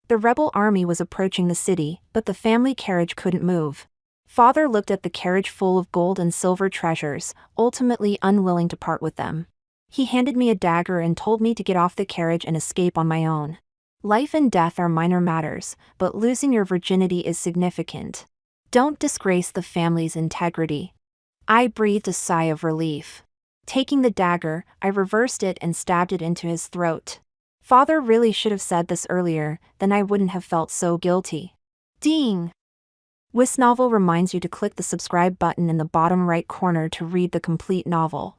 The rebel army was approaching the city, but the family carriage couldn't move. Father looked at the carriage full of gold and silver treasures, ultimately unwilling to part with them. He handed me a dagger and told me to get off the carriage and escape on my own. Life and death are minor matters, but losing your virginity is significant. Don't disgrace the family's integrity. I breathed a sigh of relief. Taking the dagger, I reversed it and stabbed it into his throat. Father really should have said this earlier, then I wouldn't have felt so guilty. Ding! This novel reminds you to click the subscribe button in the bottom right corner to read the complete novel.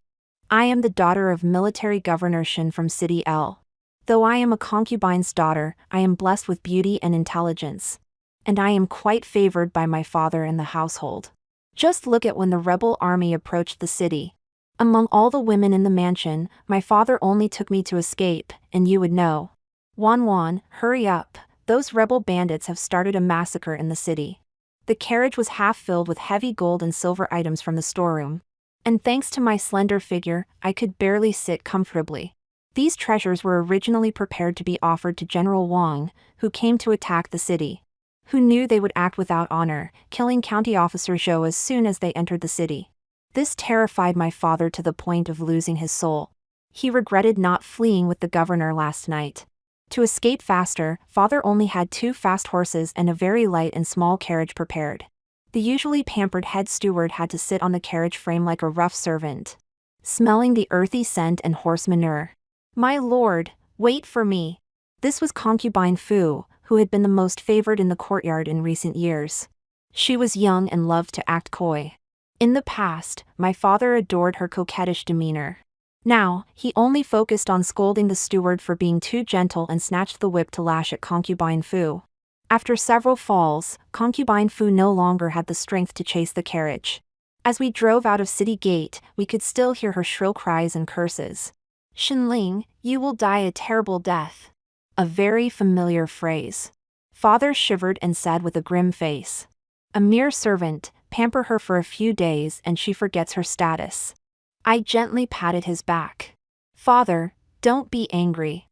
I am the daughter of military governor Shin from City L. Though I am a concubine's daughter, I am blessed with beauty and intelligence. And I am quite favored by my father and the household. Just look at when the rebel army approached the city. Among all the women in the mansion, my father only took me to escape, and you would know. Wan, hurry up, those rebel bandits have started a massacre in the city. The carriage was half filled with heavy gold and silver items from the storeroom. And thanks to my slender figure, I could barely sit comfortably. These treasures were originally prepared to be offered to General Wang, who came to attack the city. Who knew they would act without honor, killing County Officer Zhou as soon as they entered the city. This terrified my father to the point of losing his soul. He regretted not fleeing with the governor last night. To escape faster, father only had 2 fast horses and a very light and small carriage prepared. The usually pampered head steward had to sit on the carriage frame like a rough servant, smelling the earthy scent and horse manure. My lord, wait for me. This was concubine Fu, who had been the most favored in the courtyard in recent years. She was young and loved to act coy. In the past, my father adored her coquettish demeanor. Now, he only focused on scolding the steward for being too gentle and snatched the whip to lash at concubine Fu. After several falls, concubine Fu no longer had the strength to chase the carriage. As we drove out of City Gate, we could still hear her shrill cries and curses. Shenling, you will die a terrible death. A very familiar phrase. Father shivered and said with a grim face. A mere servant, pamper her for a few days and she forgets her status. I gently patted his back. Father, don't be angry.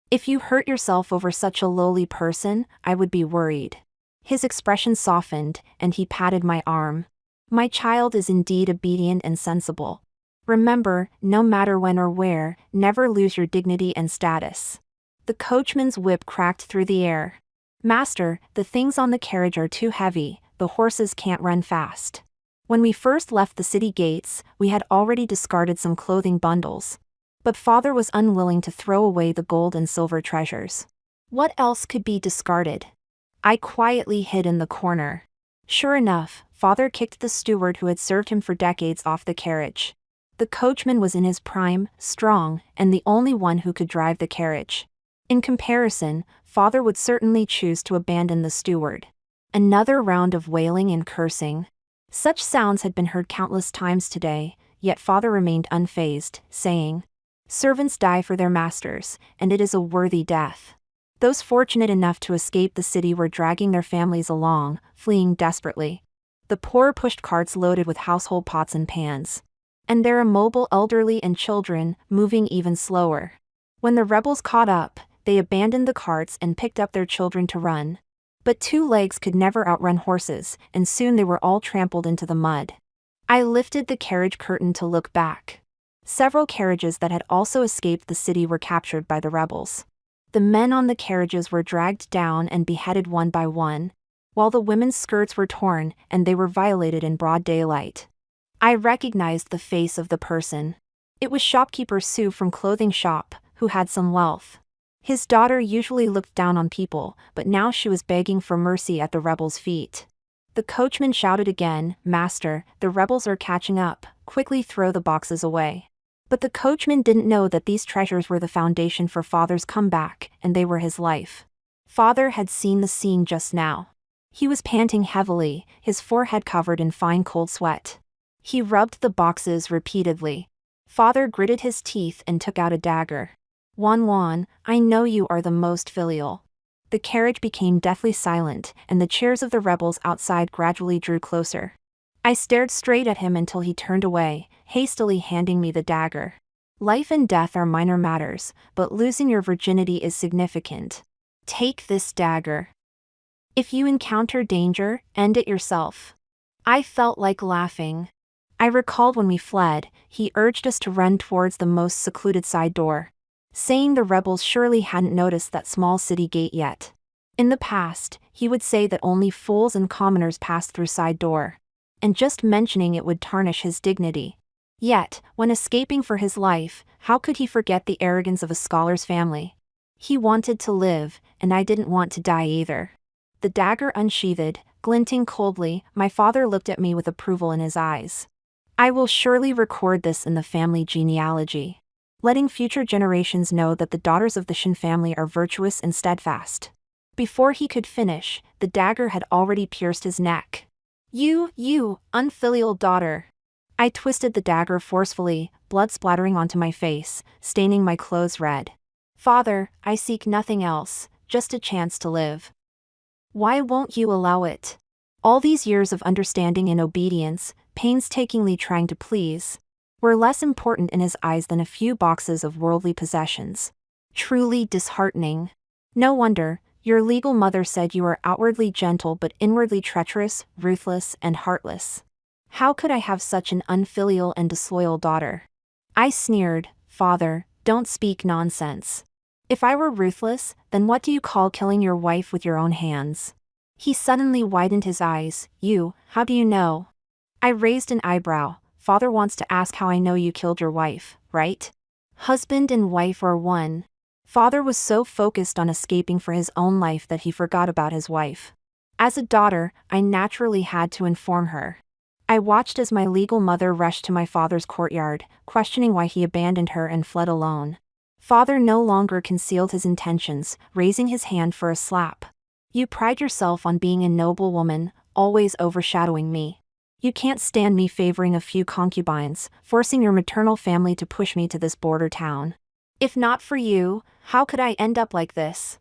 If you hurt yourself over such a lowly person, I would be worried. His expression softened, and he patted my arm. My child is indeed obedient and sensible. Remember, no matter when or where, never lose your dignity and status. The coachman's whip cracked through the air. Master, the things on the carriage are too heavy, the horses can't run fast. When we first left the city gates, we had already discarded some clothing bundles. But father was unwilling to throw away the gold and silver treasures. What else could be discarded? I quietly hid in the corner. Sure enough, father kicked the steward who had served him for decades off the carriage. The coachman was in his prime, strong, and the only one who could drive the carriage. In comparison, father would certainly choose to abandon the steward. Another round of wailing and cursing. Such sounds had been heard countless times today, yet father remained unfazed, saying, "Servants die for their masters, and it is a worthy death." Those fortunate enough to escape the city were dragging their families along, fleeing desperately. The poor pushed carts loaded with household pots and pans. And their immobile elderly and children, moving even slower. When the rebels caught up, they abandoned the carts and picked up their children to run. But 2 legs could never outrun horses, and soon they were all trampled into the mud. I lifted the carriage curtain to look back. Several carriages that had also escaped the city were captured by the rebels. The men on the carriages were dragged down and beheaded one by one, while the women's skirts were torn and they were violated in broad daylight. I recognized the face of the person. It was shopkeeper Sue from clothing shop, who had some wealth. His daughter usually looked down on people, but now she was begging for mercy at the rebels' feet. The coachman shouted again, "Master, the rebels are catching up, quickly throw the boxes away." But the coachman didn't know that these treasures were the foundation for father's comeback, and they were his life. Father had seen the scene just now. He was panting heavily, his forehead covered in fine cold sweat. He rubbed the boxes repeatedly. Father gritted his teeth and took out a dagger. Wan, I know you are the most filial." The carriage became deathly silent, and the cheers of the rebels outside gradually drew closer. I stared straight at him until he turned away, hastily handing me the dagger. Life and death are minor matters, but losing your virginity is significant. Take this dagger. If you encounter danger, end it yourself. I felt like laughing. I recalled when we fled, he urged us to run towards the most secluded side door, saying the rebels surely hadn't noticed that small city gate yet. In the past, he would say that only fools and commoners passed through side door, and just mentioning it would tarnish his dignity. Yet, when escaping for his life, how could he forget the arrogance of a scholar's family? He wanted to live, and I didn't want to die either. The dagger unsheathed, glinting coldly, my father looked at me with approval in his eyes. I will surely record this in the family genealogy, letting future generations know that the daughters of the Shin family are virtuous and steadfast. Before he could finish, the dagger had already pierced his neck. You, unfilial daughter. I twisted the dagger forcefully, blood splattering onto my face, staining my clothes red. Father, I seek nothing else, just a chance to live. Why won't you allow it? All these years of understanding and obedience, painstakingly trying to please, were less important in his eyes than a few boxes of worldly possessions. Truly disheartening. No wonder, your legal mother said you are outwardly gentle but inwardly treacherous, ruthless, and heartless. How could I have such an unfilial and disloyal daughter? I sneered. Father, don't speak nonsense. If I were ruthless, then what do you call killing your wife with your own hands? He suddenly widened his eyes. How do you know? I raised an eyebrow. Father wants to ask how I know you killed your wife, right? Husband and wife are one. Father was so focused on escaping for his own life that he forgot about his wife. As a daughter, I naturally had to inform her. I watched as my legal mother rushed to my father's courtyard, questioning why he abandoned her and fled alone. Father no longer concealed his intentions, raising his hand for a slap. You pride yourself on being a noble woman, always overshadowing me. You can't stand me favoring a few concubines, forcing your maternal family to push me to this border town. If not for you, how could I end up like this?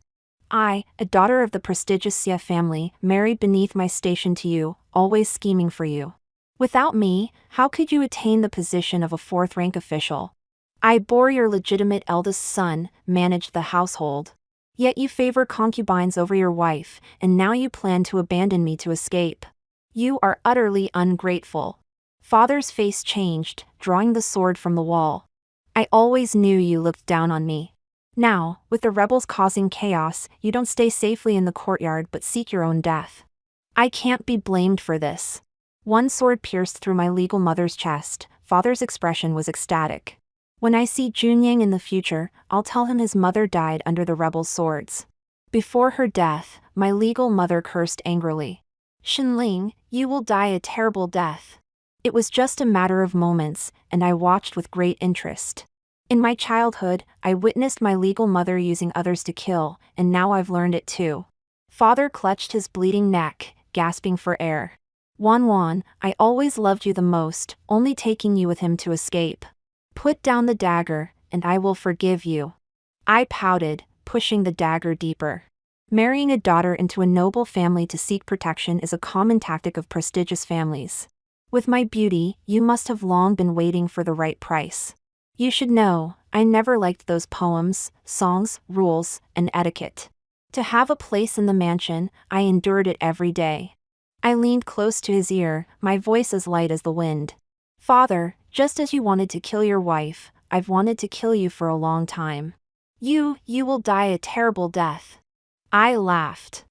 I, a daughter of the prestigious Xie family, married beneath my station to you, always scheming for you. Without me, how could you attain the position of a fourth-rank official? I bore your legitimate eldest son, managed the household. Yet you favor concubines over your wife, and now you plan to abandon me to escape. You are utterly ungrateful. Father's face changed, drawing the sword from the wall. I always knew you looked down on me. Now, with the rebels causing chaos, you don't stay safely in the courtyard but seek your own death. I can't be blamed for this. One sword pierced through my legal mother's chest. Father's expression was ecstatic. When I see Junyang in the future, I'll tell him his mother died under the rebels' swords. Before her death, my legal mother cursed angrily. Shinling, you will die a terrible death. It was just a matter of moments, and I watched with great interest. In my childhood, I witnessed my legal mother using others to kill, and now I've learned it too. Father clutched his bleeding neck, gasping for air. Wan, I always loved you the most, only taking you with him to escape. Put down the dagger, and I will forgive you. I pouted, pushing the dagger deeper. Marrying a daughter into a noble family to seek protection is a common tactic of prestigious families. With my beauty, you must have long been waiting for the right price. You should know, I never liked those poems, songs, rules, and etiquette. To have a place in the mansion, I endured it every day. I leaned close to his ear, my voice as light as the wind. Father, just as you wanted to kill your wife, I've wanted to kill you for a long time. You will die a terrible death. I laughed.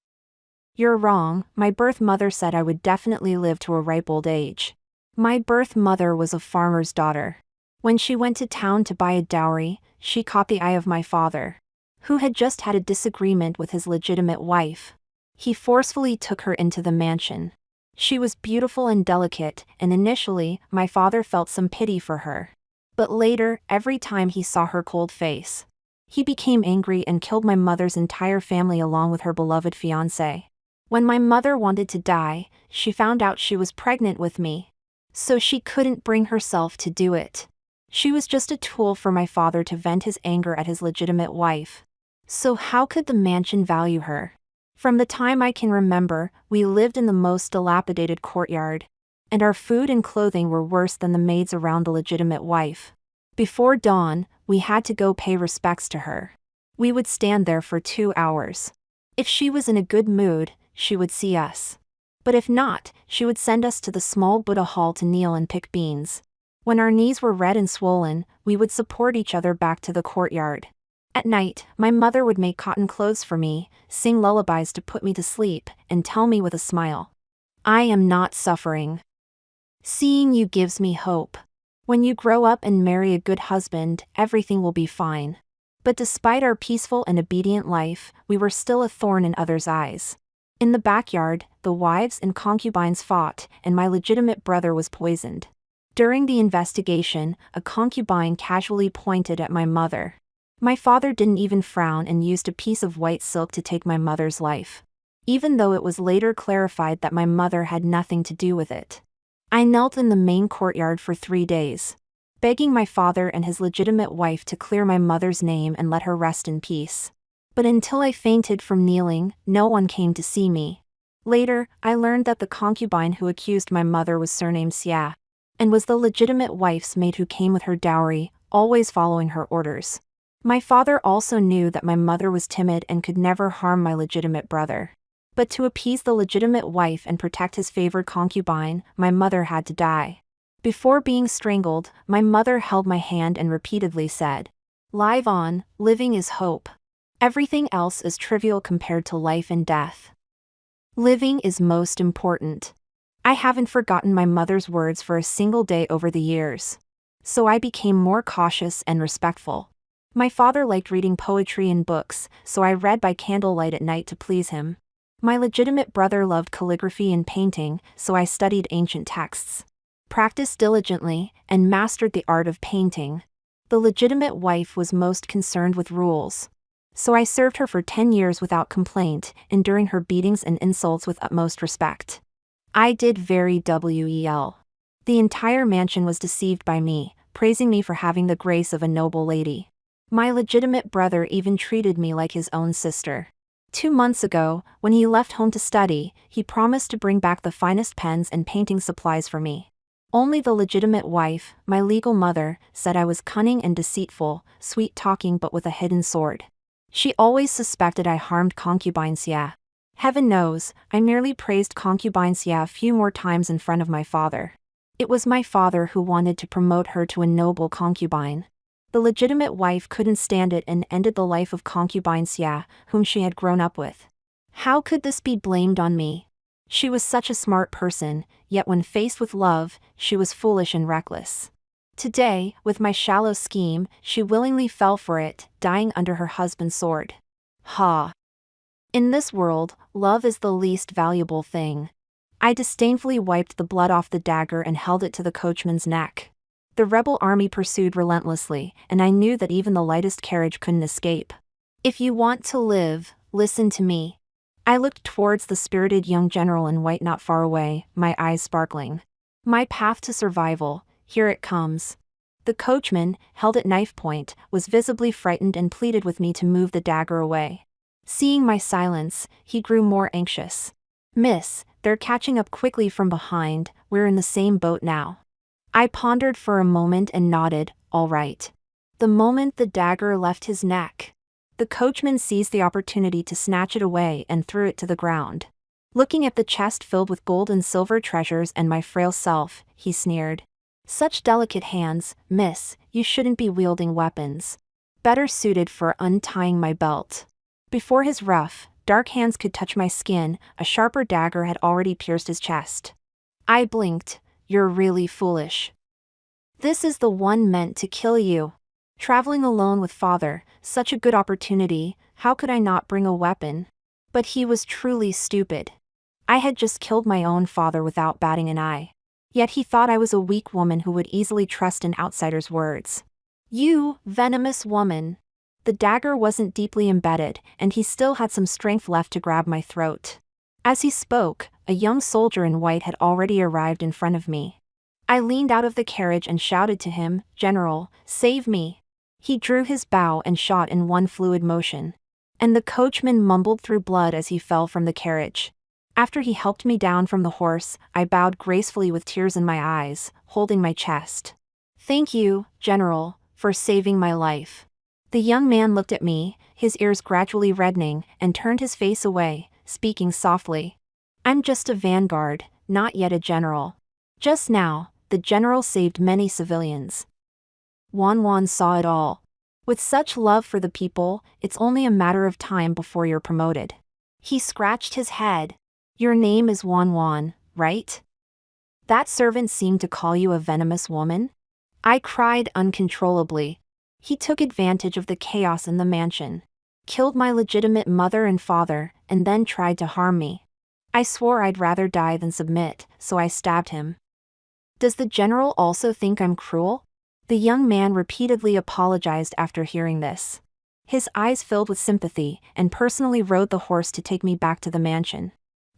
You're wrong, my birth mother said I would definitely live to a ripe old age. My birth mother was a farmer's daughter. When she went to town to buy a dowry, she caught the eye of my father, who had just had a disagreement with his legitimate wife. He forcefully took her into the mansion. She was beautiful and delicate, and initially, my father felt some pity for her. But later, every time he saw her cold face, he became angry and killed my mother's entire family along with her beloved fiancé. When my mother wanted to die, she found out she was pregnant with me. So she couldn't bring herself to do it. She was just a tool for my father to vent his anger at his legitimate wife. So how could the mansion value her? From the time I can remember, we lived in the most dilapidated courtyard, and our food and clothing were worse than the maids around the legitimate wife. Before dawn, we had to go pay respects to her. We would stand there for 2 hours. If she was in a good mood, she would see us. But if not, she would send us to the small Buddha hall to kneel and pick beans. When our knees were red and swollen, we would support each other back to the courtyard. At night, my mother would make cotton clothes for me, sing lullabies to put me to sleep, and tell me with a smile, "I am not suffering. Seeing you gives me hope. When you grow up and marry a good husband, everything will be fine." But despite our peaceful and obedient life, we were still a thorn in others' eyes. In the backyard, the wives and concubines fought, and my legitimate brother was poisoned. During the investigation, a concubine casually pointed at my mother. My father didn't even frown and used a piece of white silk to take my mother's life, even though it was later clarified that my mother had nothing to do with it. I knelt in the main courtyard for 3 days, begging my father and his legitimate wife to clear my mother's name and let her rest in peace. But until I fainted from kneeling, no one came to see me. Later, I learned that the concubine who accused my mother was surnamed Xia, and was the legitimate wife's maid who came with her dowry, always following her orders. My father also knew that my mother was timid and could never harm my legitimate brother. But to appease the legitimate wife and protect his favored concubine, my mother had to die. Before being strangled, my mother held my hand and repeatedly said, "Live on, living is hope. Everything else is trivial compared to life and death. Living is most important." I haven't forgotten my mother's words for a single day over the years. So I became more cautious and respectful. My father liked reading poetry and books, so I read by candlelight at night to please him. My legitimate brother loved calligraphy and painting, so I studied ancient texts, practiced diligently, and mastered the art of painting. The legitimate wife was most concerned with rules, so I served her for 10 years without complaint, enduring her beatings and insults with utmost respect. I did very well. The entire mansion was deceived by me, praising me for having the grace of a noble lady. My legitimate brother even treated me like his own sister. 2 months ago, when he left home to study, he promised to bring back the finest pens and painting supplies for me. Only the legitimate wife, my legal mother, said I was cunning and deceitful, sweet-talking but with a hidden sword. She always suspected I harmed concubine Xia. Heaven knows, I merely praised concubine Xia a few more times in front of my father. It was my father who wanted to promote her to a noble concubine. The legitimate wife couldn't stand it and ended the life of concubine Xia, whom she had grown up with. How could this be blamed on me? She was such a smart person, yet when faced with love, she was foolish and reckless. Today, with my shallow scheme, she willingly fell for it, dying under her husband's sword. Ha! In this world, love is the least valuable thing. I disdainfully wiped the blood off the dagger and held it to the coachman's neck. The rebel army pursued relentlessly, and I knew that even the lightest carriage couldn't escape. If you want to live, listen to me. I looked towards the spirited young general in white not far away, my eyes sparkling. My path to survival, here it comes. The coachman, held at knife point, was visibly frightened and pleaded with me to move the dagger away. Seeing my silence, he grew more anxious. "Miss, they're catching up quickly from behind, we're in the same boat now." I pondered for a moment and nodded, "All right." The moment the dagger left his neck, the coachman seized the opportunity to snatch it away and threw it to the ground. Looking at the chest filled with gold and silver treasures and my frail self, he sneered. "Such delicate hands, miss, you shouldn't be wielding weapons. Better suited for untying my belt." Before his rough, dark hands could touch my skin, a sharper dagger had already pierced his chest. I blinked. "You're really foolish. This is the one meant to kill you. Traveling alone with father, such a good opportunity, how could I not bring a weapon?" But he was truly stupid. I had just killed my own father without batting an eye. Yet he thought I was a weak woman who would easily trust an outsider's words. "You, venomous woman." The dagger wasn't deeply embedded, and he still had some strength left to grab my throat. As he spoke, a young soldier in white had already arrived in front of me. I leaned out of the carriage and shouted to him, "General, save me." He drew his bow and shot in one fluid motion. And the coachman mumbled through blood as he fell from the carriage. After he helped me down from the horse, I bowed gracefully with tears in my eyes, holding my chest. "Thank you, General, for saving my life." The young man looked at me, his ears gradually reddening, and turned his face away, speaking softly. I'm just a vanguard, not yet a general. Just now, the general saved many civilians. Wan saw it all. With such love for the people, it's only a matter of time before you're promoted. He scratched his head. Your name is Wan, right? That servant seemed to call you a venomous woman? I cried uncontrollably. He took advantage of the chaos in the mansion, killed my legitimate mother and father, and then tried to harm me. I swore I'd rather die than submit, so I stabbed him. Does the general also think I'm cruel? The young man repeatedly apologized after hearing this. His eyes filled with sympathy, and personally rode the horse to take me back to the mansion.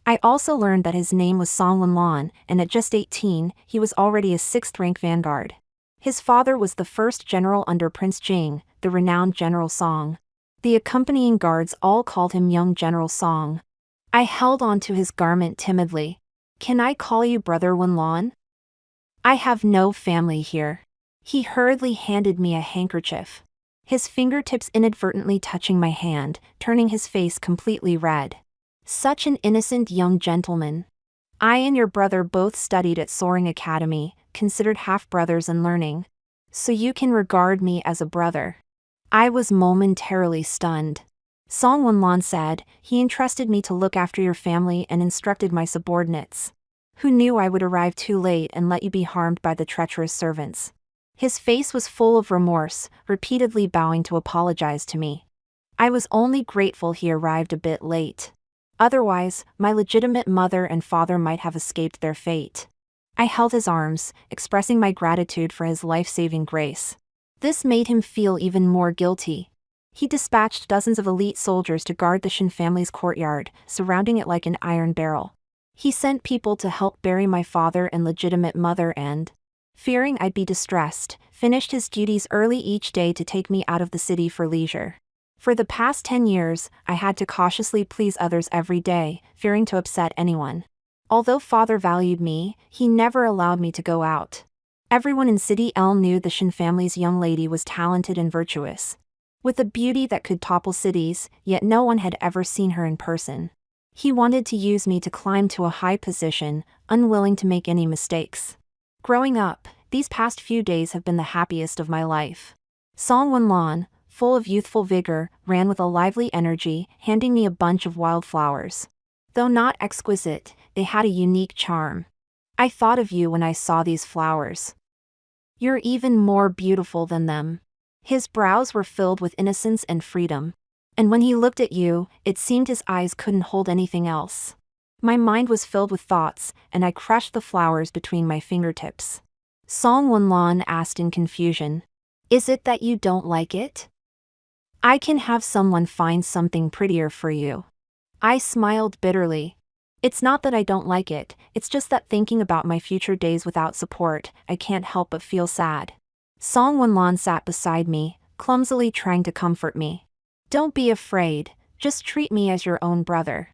I also learned that his name was Song Wanlan, and at just 18, he was already a 6th-rank vanguard. His father was the first general under Prince Jing, the renowned General Song. The accompanying guards all called him Young General Song. I held on to his garment timidly. Can I call you Brother Wanlan? I have no family here. He hurriedly handed me a handkerchief. His fingertips inadvertently touching my hand, turning his face completely red. Such an innocent young gentleman. I and your brother both studied at Soaring Academy, considered half-brothers in learning. So you can regard me as a brother. I was momentarily stunned. Song Wanlan said, he entrusted me to look after your family and instructed my subordinates. Who knew I would arrive too late and let you be harmed by the treacherous servants? His face was full of remorse, repeatedly bowing to apologize to me. I was only grateful he arrived a bit late. Otherwise, my legitimate mother and father might have escaped their fate. I held his arms, expressing my gratitude for his life-saving grace. This made him feel even more guilty. He dispatched dozens of elite soldiers to guard the Shin family's courtyard, surrounding it like an iron barrel. He sent people to help bury my father and legitimate mother and, fearing I'd be distressed, finished his duties early each day to take me out of the city for leisure. For the past 10 years, I had to cautiously please others every day, fearing to upset anyone. Although father valued me, he never allowed me to go out. Everyone in City L knew the Shin family's young lady was talented and virtuous, with a beauty that could topple cities, yet no one had ever seen her in person. He wanted to use me to climb to a high position, unwilling to make any mistakes. Growing up, these past few days have been the happiest of my life. Song Wanlan, full of youthful vigor, ran with a lively energy, handing me a bunch of wildflowers. Though not exquisite, they had a unique charm. I thought of you when I saw these flowers. You're even more beautiful than them. His brows were filled with innocence and freedom. And when he looked at you, it seemed his eyes couldn't hold anything else. My mind was filled with thoughts, and I crushed the flowers between my fingertips. Song Wanlan asked in confusion, "Is it that you don't like it? I can have someone find something prettier for you." I smiled bitterly. It's not that I don't like it, it's just that thinking about my future days without support, I can't help but feel sad. Song Wanlan sat beside me, clumsily trying to comfort me. Don't be afraid, just treat me as your own brother.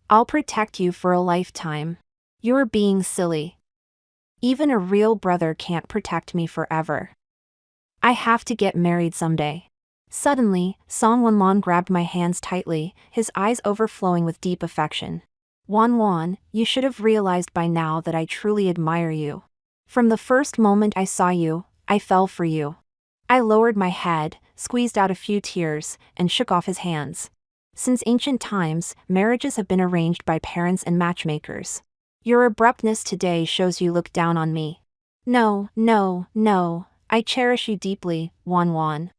I'll protect you for a lifetime. You're being silly. Even a real brother can't protect me forever. I have to get married someday. Suddenly, Song Wanlan grabbed my hands tightly, his eyes overflowing with deep affection. Wan, you should have realized by now that I truly admire you. From the first moment I saw you, I fell for you. I lowered my head, squeezed out a few tears, and shook off his hands. Since ancient times, marriages have been arranged by parents and matchmakers. Your abruptness today shows you look down on me. No, I cherish you deeply, Wan.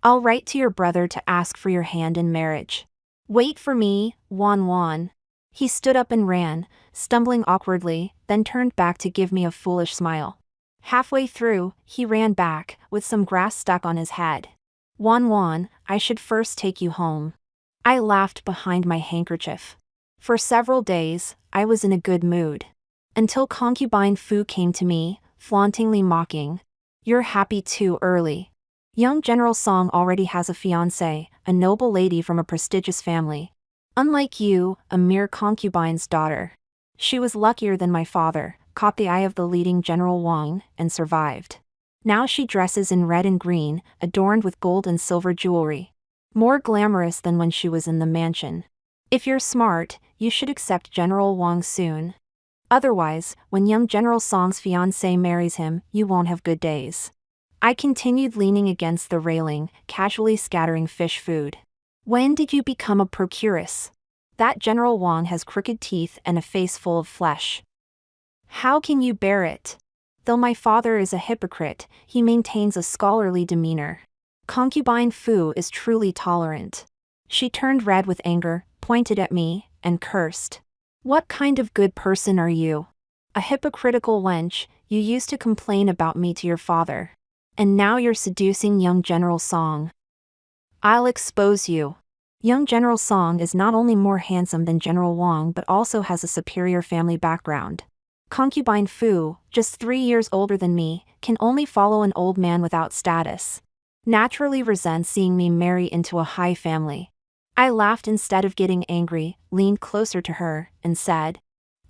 I'll write to your brother to ask for your hand in marriage. Wait for me, Wan. He stood up and ran, stumbling awkwardly, then turned back to give me a foolish smile. Halfway through, he ran back, with some grass stuck on his head. Wan, I should first take you home. I laughed behind my handkerchief. For several days, I was in a good mood. Until concubine Fu came to me, flauntingly mocking. You're happy too early. Young General Song already has a fiancée, a noble lady from a prestigious family. Unlike you, a mere concubine's daughter. She was luckier than my father, caught the eye of the leading General Wang, and survived. Now she dresses in red and green, adorned with gold and silver jewelry. More glamorous than when she was in the mansion. If you're smart, you should accept General Wang soon. Otherwise, when young General Song's fiancé marries him, you won't have good days. I continued leaning against the railing, casually scattering fish food. When did you become a procuress? That General Wang has crooked teeth and a face full of flesh. How can you bear it? Though my father is a hypocrite, he maintains a scholarly demeanor. Concubine Fu is truly tolerant. She turned red with anger, pointed at me, and cursed. What kind of good person are you? A hypocritical wench, you used to complain about me to your father. And now you're seducing young General Song. I'll expose you. Young General Song is not only more handsome than General Wang but also has a superior family background. Concubine Fu, just 3 years older than me, can only follow an old man without status. Naturally resents seeing me marry into a high family. I laughed instead of getting angry, leaned closer to her, and said,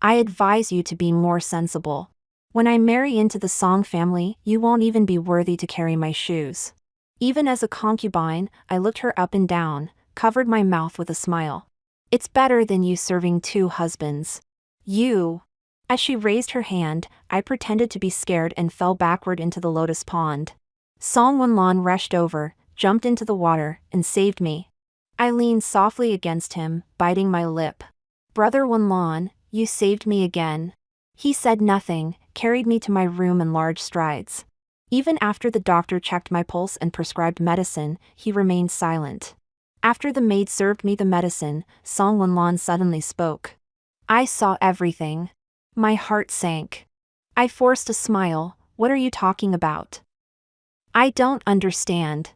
I advise you to be more sensible. When I marry into the Song family, you won't even be worthy to carry my shoes. Even as a concubine, I looked her up and down, covered my mouth with a smile. It's better than you serving 2 husbands. You. As she raised her hand, I pretended to be scared and fell backward into the lotus pond. Song Wenlan rushed over, jumped into the water, and saved me. I leaned softly against him, biting my lip. Brother Wenlan, you saved me again. He said nothing, carried me to my room in large strides. Even after the doctor checked my pulse and prescribed medicine, he remained silent. After the maid served me the medicine, Song Wenlan suddenly spoke. I saw everything. My heart sank. I forced a smile. What are you talking about? I don't understand.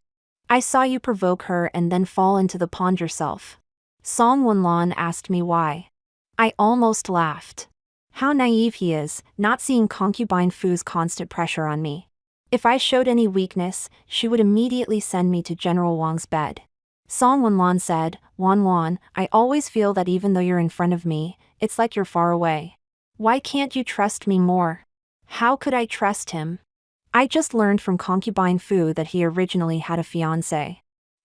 I saw you provoke her and then fall into the pond yourself. Song Wenlan asked me why. I almost laughed. How naive he is, not seeing Concubine Fu's constant pressure on me. If I showed any weakness, she would immediately send me to General Wang's bed. Song Wenlan said, Wan, I always feel that even though you're in front of me, it's like you're far away. Why can't you trust me more? How could I trust him? I just learned from Concubine Fu that he originally had a fiancé.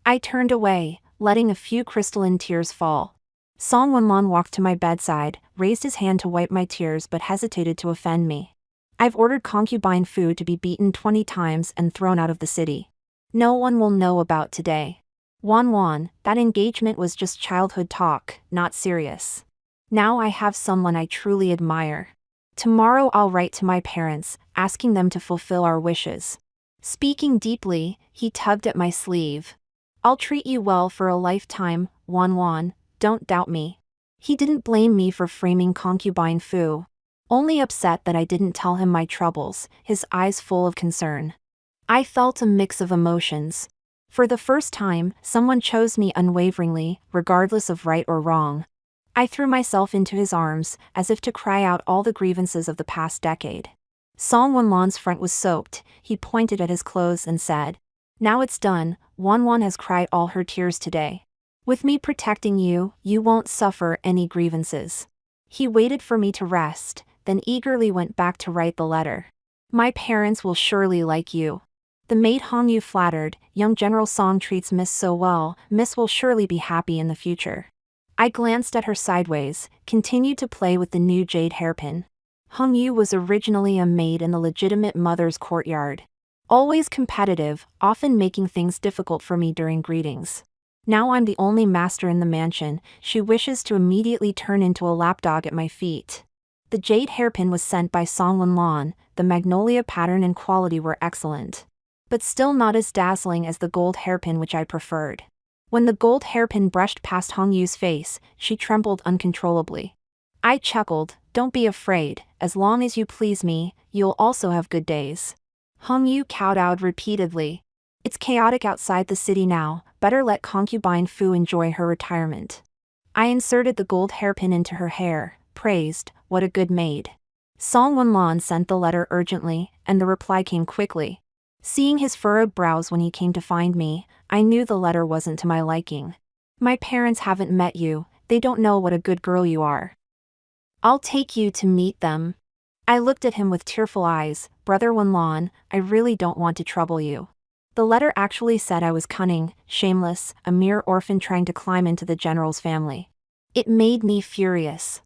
I turned away, letting a few crystalline tears fall. Song Wenlan walked to my bedside, raised his hand to wipe my tears but hesitated to offend me. I've ordered Concubine Fu to be beaten 20 times and thrown out of the city. No one will know about today. Wan, that engagement was just childhood talk, not serious. Now I have someone I truly admire. Tomorrow I'll write to my parents, asking them to fulfill our wishes. Speaking deeply, he tugged at my sleeve. I'll treat you well for a lifetime, Wan, don't doubt me. He didn't blame me for framing Concubine Fu. Only upset that I didn't tell him my troubles, his eyes full of concern. I felt a mix of emotions. For the first time, someone chose me unwaveringly, regardless of right or wrong. I threw myself into his arms, as if to cry out all the grievances of the past decade. Song Wenlan's front was soaked, he pointed at his clothes and said, Now it's done, Wan has cried all her tears today. With me protecting you, you won't suffer any grievances. He waited for me to rest, then eagerly went back to write the letter. My parents will surely like you. The maid Hongyu flattered, young General Song treats Miss so well, Miss will surely be happy in the future. I glanced at her sideways, continued to play with the new jade hairpin. Hongyu was originally a maid in the legitimate mother's courtyard. Always competitive, often making things difficult for me during greetings. Now I'm the only master in the mansion, she wishes to immediately turn into a lapdog at my feet. The jade hairpin was sent by Song Wenlan, the magnolia pattern and quality were excellent. But still not as dazzling as the gold hairpin which I preferred. When the gold hairpin brushed past Hongyu's face, she trembled uncontrollably. I chuckled, don't be afraid, as long as you please me, you'll also have good days. Hongyu kowtowed repeatedly. It's chaotic outside the city now, better let Concubine Fu enjoy her retirement. I inserted the gold hairpin into her hair, praised, what a good maid. Song Wenlan sent the letter urgently, and the reply came quickly. Seeing his furrowed brows when he came to find me, I knew the letter wasn't to my liking. My parents haven't met you, they don't know what a good girl you are. I'll take you to meet them. I looked at him with tearful eyes, Brother Wanlan, I really don't want to trouble you. The letter actually said I was cunning, shameless, a mere orphan trying to climb into the general's family. It made me furious.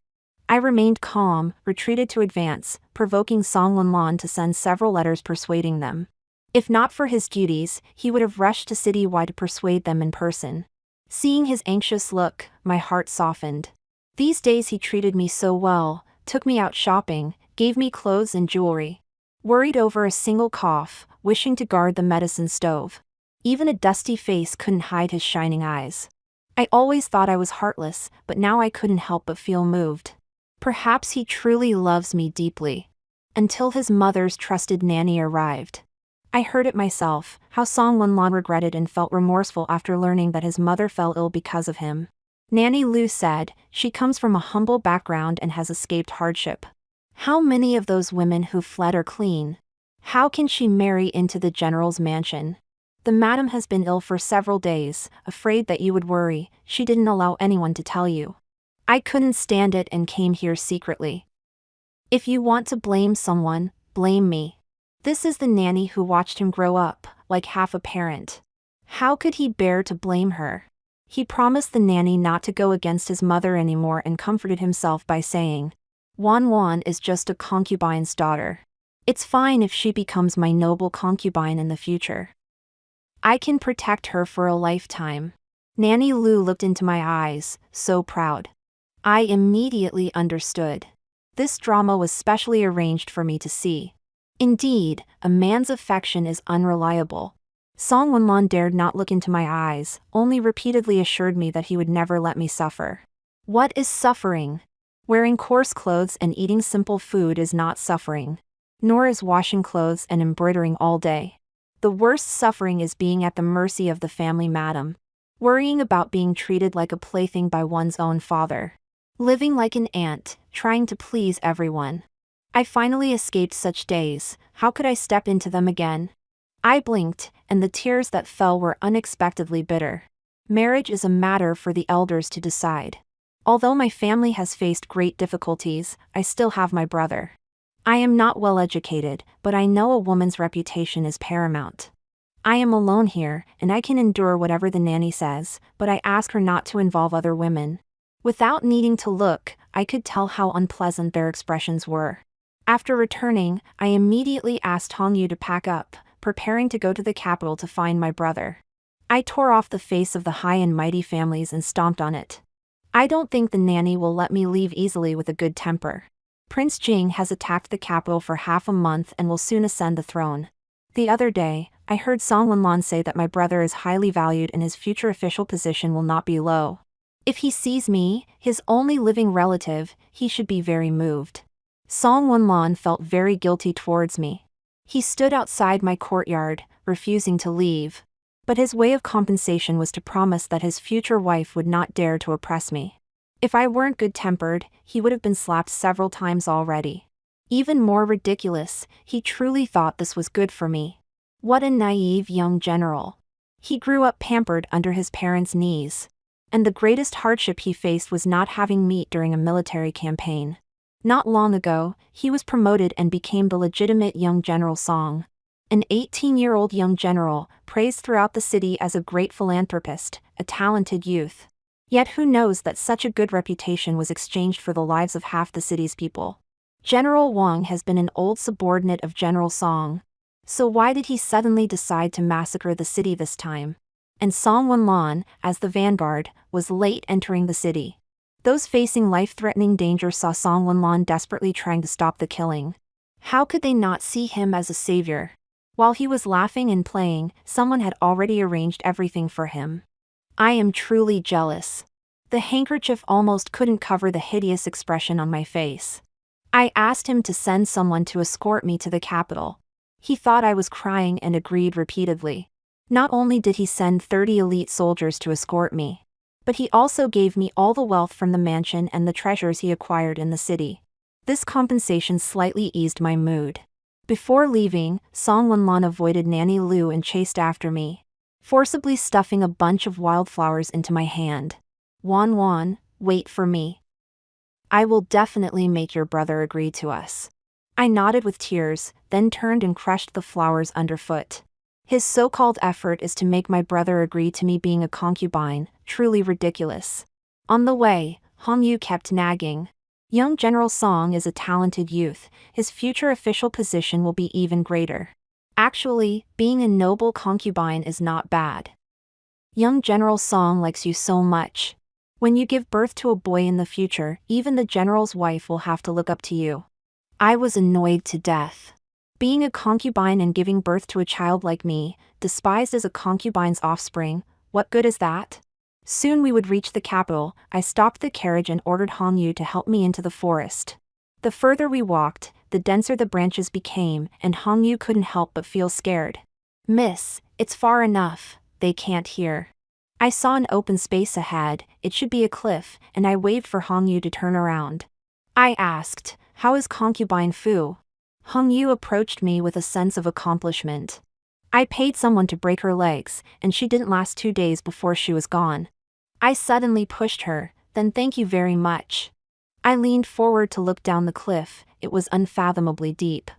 I remained calm, retreated to advance, provoking Song Wanlan to send several letters persuading them. If not for his duties, he would have rushed to citywide to persuade them in person. Seeing his anxious look, my heart softened. These days he treated me so well, took me out shopping, gave me clothes and jewelry. Worried over a single cough, wishing to guard the medicine stove. Even a dusty face couldn't hide his shining eyes. I always thought I was heartless, but now I couldn't help but feel moved. Perhaps he truly loves me deeply. Until his mother's trusted nanny arrived. I heard it myself, how Song Wanlan regretted and felt remorseful after learning that his mother fell ill because of him. Nanny Lu said, she comes from a humble background and has escaped hardship. How many of those women who fled are clean? How can she marry into the general's mansion? The madam has been ill for several days, afraid that you would worry, she didn't allow anyone to tell you. I couldn't stand it and came here secretly. If you want to blame someone, blame me. This is the nanny who watched him grow up, like half a parent. How could he bear to blame her? He promised the nanny not to go against his mother anymore and comforted himself by saying, Wan Wan is just a concubine's daughter. It's fine if she becomes my noble concubine in the future. I can protect her for a lifetime. Nanny Lu looked into my eyes, so proud. I immediately understood. This drama was specially arranged for me to see. Indeed, a man's affection is unreliable. Song Wanlan dared not look into my eyes, only repeatedly assured me that he would never let me suffer. What is suffering? Wearing coarse clothes and eating simple food is not suffering. Nor is washing clothes and embroidering all day. The worst suffering is being at the mercy of the family madam. Worrying about being treated like a plaything by one's own father. Living like an ant, trying to please everyone. I finally escaped such days, how could I step into them again? I blinked, and the tears that fell were unexpectedly bitter. Marriage is a matter for the elders to decide. Although my family has faced great difficulties, I still have my brother. I am not well educated, but I know a woman's reputation is paramount. I am alone here, and I can endure whatever the nanny says, but I ask her not to involve other women. Without needing to look, I could tell how unpleasant their expressions were. After returning, I immediately asked Hongyu to pack up, preparing to go to the capital to find my brother. I tore off the face of the high and mighty families and stomped on it. I don't think the nanny will let me leave easily with a good temper. Prince Jing has attacked the capital for half a month and will soon ascend the throne. The other day, I heard Song Wanlan say that my brother is highly valued and his future official position will not be low. If he sees me, his only living relative, he should be very moved. Song Wanlan felt very guilty towards me. He stood outside my courtyard, refusing to leave. But his way of compensation was to promise that his future wife would not dare to oppress me. If I weren't good-tempered, he would have been slapped several times already. Even more ridiculous, he truly thought this was good for me. What a naive young general. He grew up pampered under his parents' knees. And the greatest hardship he faced was not having meat during a military campaign. Not long ago, he was promoted and became the legitimate young General Song. An 18-year-old young general, praised throughout the city as a great philanthropist, a talented youth. Yet who knows that such a good reputation was exchanged for the lives of half the city's people. General Wang has been an old subordinate of General Song. So why did he suddenly decide to massacre the city this time? And Song Wanlan, as the vanguard, was late entering the city. Those facing life-threatening danger saw Song Wanlan desperately trying to stop the killing. How could they not see him as a savior? While he was laughing and playing, someone had already arranged everything for him. I am truly jealous. The handkerchief almost couldn't cover the hideous expression on my face. I asked him to send someone to escort me to the capital. He thought I was crying and agreed repeatedly. Not only did he send 30 elite soldiers to escort me, but he also gave me all the wealth from the mansion and the treasures he acquired in the city. This compensation slightly eased my mood. Before leaving, Song Wanlan avoided Nanny Lu and chased after me, forcibly stuffing a bunch of wildflowers into my hand. Wan Wan, wait for me. I will definitely make your brother agree to us. I nodded with tears, then turned and crushed the flowers underfoot. His so-called effort is to make my brother agree to me being a concubine, truly ridiculous. On the way, Hongyu kept nagging. Young General Song is a talented youth, his future official position will be even greater. Actually, being a noble concubine is not bad. Young General Song likes you so much. When you give birth to a boy in the future, even the general's wife will have to look up to you. I was annoyed to death. Being a concubine and giving birth to a child like me, despised as a concubine's offspring, what good is that? Soon we would reach the capital. I stopped the carriage and ordered Hongyu to help me into the forest. The further we walked, the denser the branches became, and Hongyu couldn't help but feel scared. Miss, it's far enough, they can't hear. I saw an open space ahead, it should be a cliff, and I waved for Hongyu to turn around. I asked, how is concubine Fu? Hongyu approached me with a sense of accomplishment. I paid someone to break her legs, and she didn't last 2 days before she was gone. I suddenly pushed her, then thank you very much. I leaned forward to look down the cliff, it was unfathomably deep.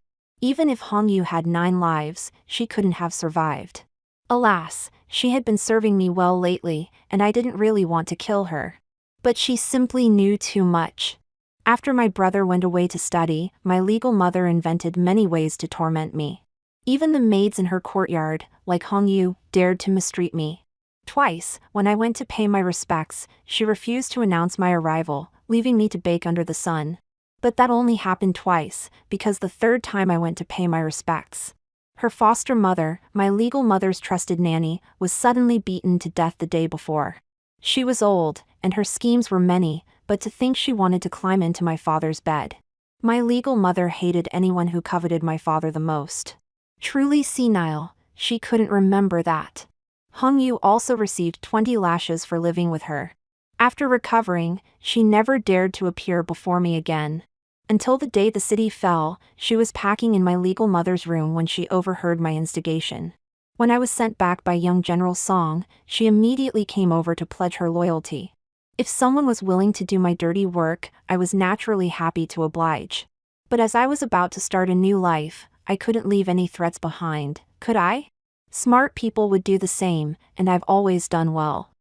Even if Hongyu had 9 lives, she couldn't have survived. Alas, she had been serving me well lately, and I didn't really want to kill her. But she simply knew too much. After my brother went away to study, my legal mother invented many ways to torment me. Even the maids in her courtyard, like Hongyu, dared to mistreat me. Twice, when I went to pay my respects, she refused to announce my arrival, leaving me to bake under the sun. But that only happened twice, because the third time I went to pay my respects, her foster mother, my legal mother's trusted nanny, was suddenly beaten to death the day before. She was old, and her schemes were many, but to think she wanted to climb into my father's bed. My legal mother hated anyone who coveted my father the most. Truly senile, she couldn't remember that. Hongyu also received 20 lashes for living with her. After recovering, she never dared to appear before me again. Until the day the city fell, she was packing in my legal mother's room when she overheard my instigation. When I was sent back by young General Song, she immediately came over to pledge her loyalty. If someone was willing to do my dirty work, I was naturally happy to oblige. But as I was about to start a new life, I couldn't leave any threats behind, could I? Smart people would do the same, and I've always done well.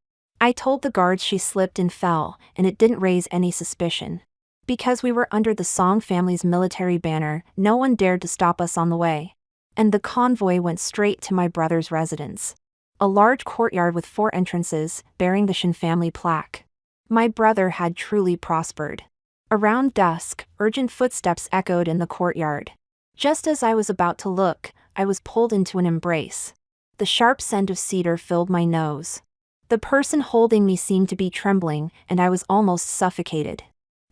I told the guards she slipped and fell, and it didn't raise any suspicion. Because we were under the Song family's military banner, no one dared to stop us on the way. And the convoy went straight to my brother's residence. A large courtyard with 4 entrances, bearing the Shin family plaque. My brother had truly prospered. Around dusk, urgent footsteps echoed in the courtyard. Just as I was about to look, I was pulled into an embrace. The sharp scent of cedar filled my nose. The person holding me seemed to be trembling, and I was almost suffocated.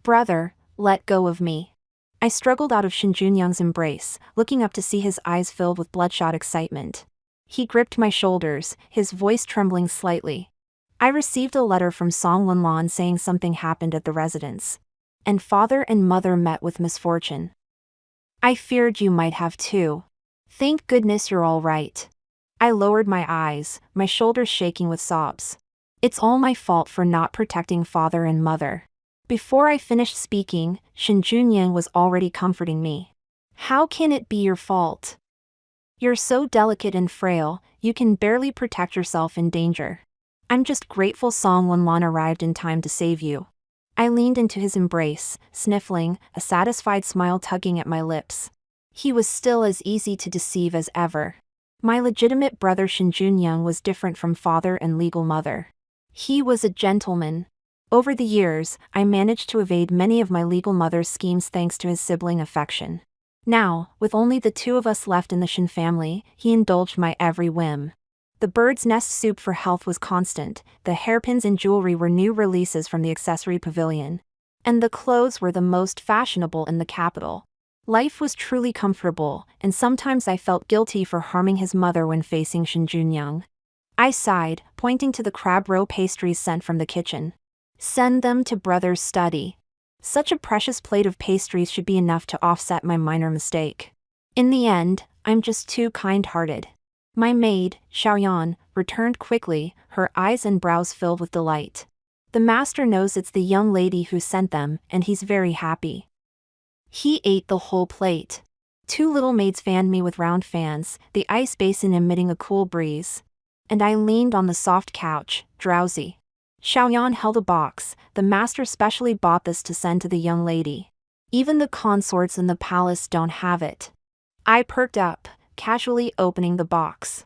Brother, let go of me. I struggled out of Shin Junyang's embrace, looking up to see his eyes filled with bloodshot excitement. He gripped my shoulders, his voice trembling slightly. I received a letter from Song Lunlan saying something happened at the residence. And father and mother met with misfortune. I feared you might have too. Thank goodness you're all right. I lowered my eyes, my shoulders shaking with sobs. It's all my fault for not protecting father and mother. Before I finished speaking, Shin Junyang was already comforting me. How can it be your fault? You're so delicate and frail, you can barely protect yourself in danger. I'm just grateful Song Lunlan arrived in time to save you. I leaned into his embrace, sniffling, a satisfied smile tugging at my lips. He was still as easy to deceive as ever. My legitimate brother Shin Junyang was different from father and legal mother. He was a gentleman. Over the years, I managed to evade many of my legal mother's schemes thanks to his sibling affection. Now, with only the 2 of us left in the Shin family, he indulged my every whim. The bird's nest soup for health was constant, the hairpins and jewelry were new releases from the accessory pavilion. And the clothes were the most fashionable in the capital. Life was truly comfortable, and sometimes I felt guilty for harming his mother when facing Shin Junyang. I sighed, pointing to the crab roe pastries sent from the kitchen. Send them to brother's study. Such a precious plate of pastries should be enough to offset my minor mistake. In the end, I'm just too kind-hearted. My maid, Xiaoyan, returned quickly, her eyes and brows filled with delight. The master knows it's the young lady who sent them, and he's very happy. He ate the whole plate. 2 little maids fanned me with round fans, the ice basin emitting a cool breeze. And I leaned on the soft couch, drowsy. Xiaoyan held a box. The master specially bought this to send to the young lady. Even the consorts in the palace don't have it. I perked up, casually opening the box.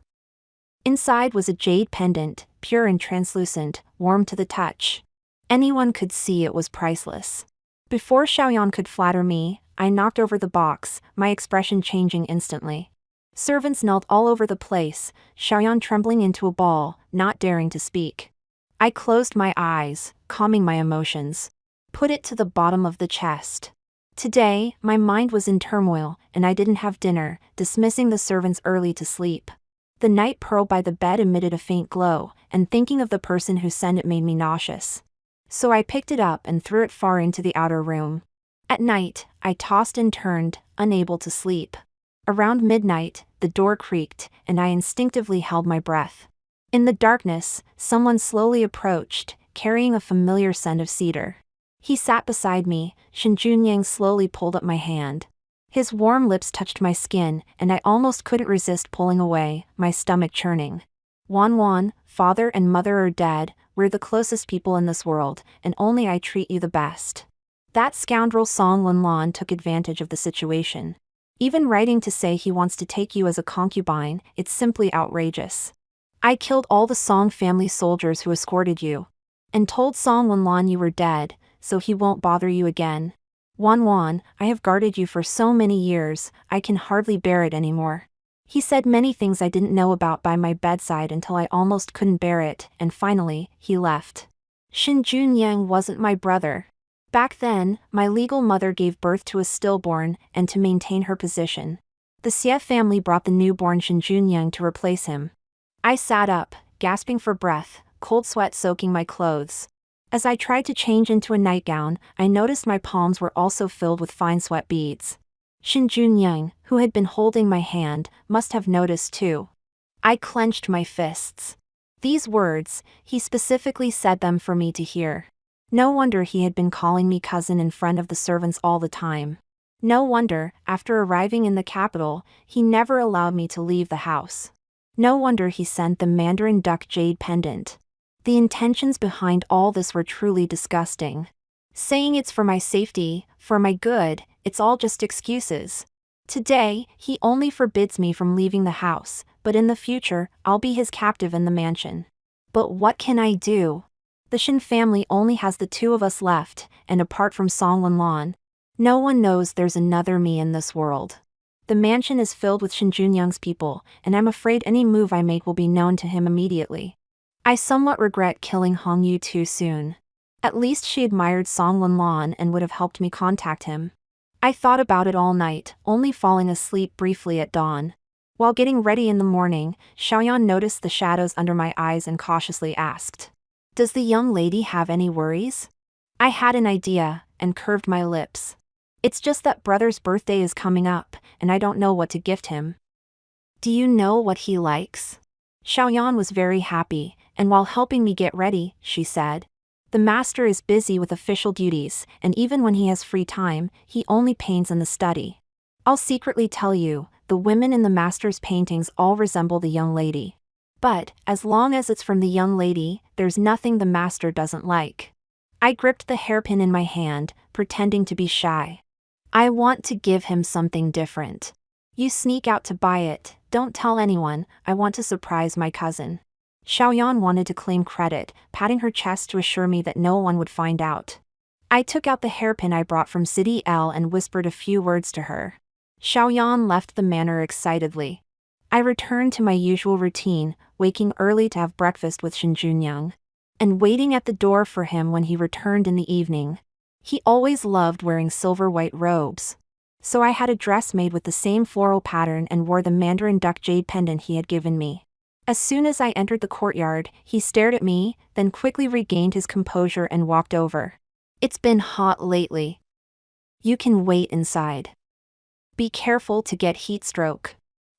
Inside was a jade pendant, pure and translucent, warm to the touch. Anyone could see it was priceless. Before Xiaoyan could flatter me, I knocked over the box, my expression changing instantly. Servants knelt all over the place, Xiaoyan trembling into a ball, not daring to speak. I closed my eyes, calming my emotions. Put it to the bottom of the chest. Today, my mind was in turmoil, and I didn't have dinner, dismissing the servants early to sleep. The night pearl by the bed emitted a faint glow, and thinking of the person who sent it made me nauseous. So I picked it up and threw it far into the outer room. At night, I tossed and turned, unable to sleep. Around midnight, the door creaked, and I instinctively held my breath. In the darkness, someone slowly approached, carrying a familiar scent of cedar. He sat beside me, Shen Junyang slowly pulled up my hand. His warm lips touched my skin, and I almost couldn't resist pulling away, my stomach churning. Wan, father and mother are dead, we're the closest people in this world, and only I treat you the best. That scoundrel Song Lanlan took advantage of the situation. Even writing to say he wants to take you as a concubine, it's simply outrageous. I killed all the Song family soldiers who escorted you. And told Song Lanlan you were dead, so he won't bother you again. Wan, I have guarded you for so many years, I can hardly bear it anymore. He said many things I didn't know about by my bedside until I almost couldn't bear it, and finally, he left. Shen Junyang wasn't my brother. Back then, my legal mother gave birth to a stillborn, and to maintain her position, the Xie family brought the newborn Shen Junyang to replace him. I sat up, gasping for breath, cold sweat soaking my clothes. As I tried to change into a nightgown, I noticed my palms were also filled with fine sweat beads. Shen Junyang, who had been holding my hand, must have noticed too. I clenched my fists. These words, he specifically said them for me to hear. No wonder he had been calling me cousin in front of the servants all the time. No wonder, after arriving in the capital, he never allowed me to leave the house. No wonder he sent the Mandarin duck jade pendant. The intentions behind all this were truly disgusting. Saying it's for my safety, for my good, it's all just excuses. Today, he only forbids me from leaving the house, but in the future, I'll be his captive in the mansion. But what can I do? The Shen family only has the 2 of us left, and apart from Song Lanlan, no one knows there's another me in this world. The mansion is filled with Shen Junyang's people, and I'm afraid any move I make will be known to him immediately. I somewhat regret killing Hong Yu too soon. At least she admired Song Lanlan and would have helped me contact him. I thought about it all night, only falling asleep briefly at dawn. While getting ready in the morning, Xiaoyan noticed the shadows under my eyes and cautiously asked, "Does the young lady have any worries?" I had an idea, and curved my lips. "It's just that brother's birthday is coming up, and I don't know what to gift him." "Do you know what he likes?" Xiaoyan was very happy, and while helping me get ready, she said, "The master is busy with official duties, and even when he has free time, he only paints in the study. I'll secretly tell you, the women in the master's paintings all resemble the young lady. But, as long as it's from the young lady, there's nothing the master doesn't like." I gripped the hairpin in my hand, pretending to be shy. "I want to give him something different. You sneak out to buy it, don't tell anyone, I want to surprise my cousin." Xiaoyan wanted to claim credit, patting her chest to assure me that no one would find out. I took out the hairpin I brought from City L and whispered a few words to her. Xiaoyan left the manor excitedly. I returned to my usual routine, waking early to have breakfast with Shen Junyang, and waiting at the door for him when he returned in the evening. He always loved wearing silver-white robes. So I had a dress made with the same floral pattern and wore the Mandarin duck jade pendant he had given me. As soon as I entered the courtyard, he stared at me, then quickly regained his composure and walked over. "It's been hot lately. You can wait inside. Be careful to get heat stroke."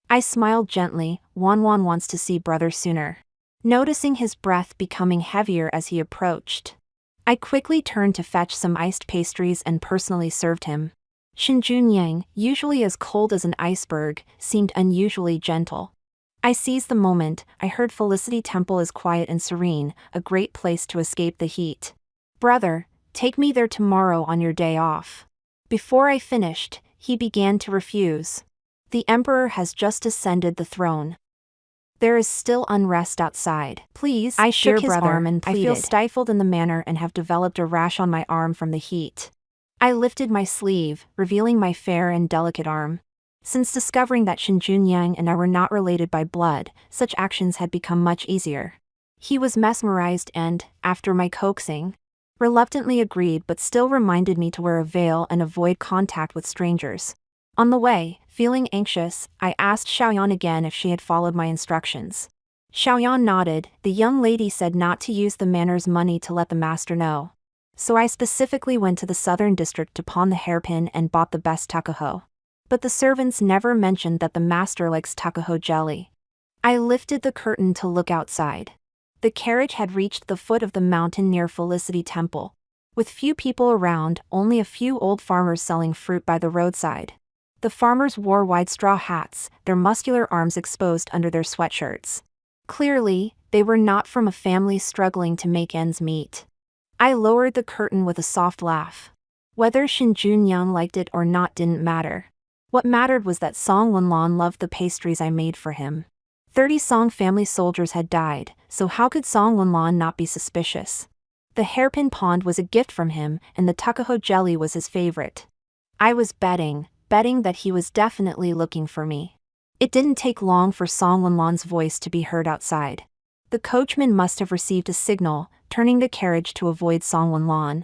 I smiled gently. Wan wants to see brother sooner. Noticing his breath becoming heavier as he approached, I quickly turned to fetch some iced pastries and personally served him. Shin Junyang, usually as cold as an iceberg, seemed unusually gentle. I seized the moment. I heard Felicity Temple is quiet and serene, a great place to escape the heat. Brother, take me there tomorrow on your day off. Before I finished, he began to refuse. The emperor has just ascended the throne. There is still unrest outside. Please, I shook his arm and pleaded. I feel stifled in the manner and have developed a rash on my arm from the heat. I lifted my sleeve, revealing my fair and delicate arm. Since discovering that Shin Junyang and I were not related by blood, such actions had become much easier. He was mesmerized and, after my coaxing, reluctantly agreed but still reminded me to wear a veil and avoid contact with strangers. On the way, feeling anxious, I asked Xiaoyan again if she had followed my instructions. Xiaoyan nodded. The young lady said not to use the manor's money to let the master know. So I specifically went to the southern district to pawn the hairpin and bought the best takuho. But the servants never mentioned that the master likes takuho jelly. I lifted the curtain to look outside. The carriage had reached the foot of the mountain near Felicity Temple. With few people around, only a few old farmers selling fruit by the roadside. The farmers wore wide straw hats, their muscular arms exposed under their sweatshirts. Clearly, they were not from a family struggling to make ends meet. I lowered the curtain with a soft laugh. Whether Shin Junyang liked it or not didn't matter. What mattered was that Song Wenlan loved the pastries I made for him. 30 Song family soldiers had died, so how could Song Wenlan not be suspicious? The hairpin pond was a gift from him, and the takuho jelly was his favorite. I was betting that he was definitely looking for me. It didn't take long for Song Wenlan's voice to be heard outside. The coachman must have received a signal, turning the carriage to avoid Song Wenlan.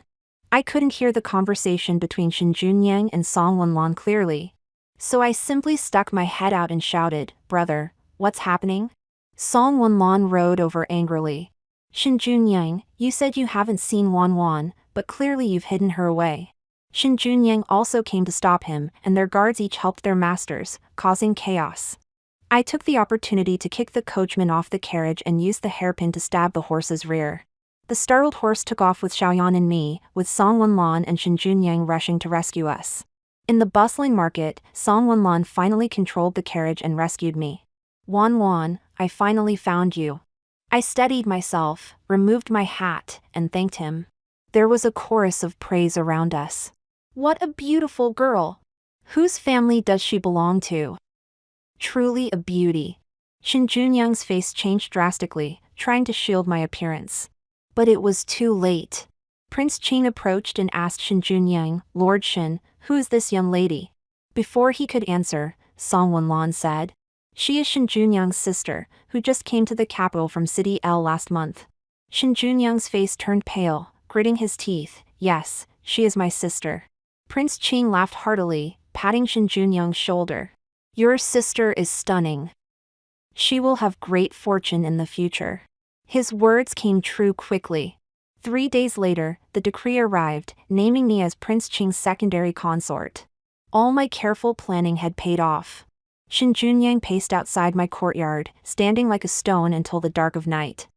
I couldn't hear the conversation between Shin Junyang and Song Wenlan clearly. So I simply stuck my head out and shouted, "Brother, what's happening?" Song Wenlan rode over angrily. "Shin Junyang, you said you haven't seen Wan, but clearly you've hidden her away." Shin Junyang also came to stop him, and their guards each helped their masters, causing chaos. I took the opportunity to kick the coachman off the carriage and used the hairpin to stab the horse's rear. The startled horse took off with Xiaoyan and me, with Song Wenlan and Shin Junyang rushing to rescue us. In the bustling market, Song Wenlan finally controlled the carriage and rescued me. "Wan, I finally found you." I steadied myself, removed my hat, and thanked him. There was a chorus of praise around us. "What a beautiful girl! Whose family does she belong to?" Truly a beauty. Shin Junyang's face changed drastically, trying to shield my appearance. But it was too late. Prince Qing approached and asked Shin Junyang, "Lord Shin, who is this young lady?" Before he could answer, Song Wenlan said, "She is Shin Junyang's sister, who just came to the capital from City L last month." Shin Junyang's face turned pale, gritting his teeth. "Yes, she is my sister." Prince Qing laughed heartily, patting Shin Junyang's shoulder. "Your sister is stunning. She will have great fortune in the future." His words came true quickly. 3 days later, the decree arrived, naming me as Prince Qing's secondary consort. All my careful planning had paid off. Shin Junyang paced outside my courtyard, standing like a stone until the dark of night.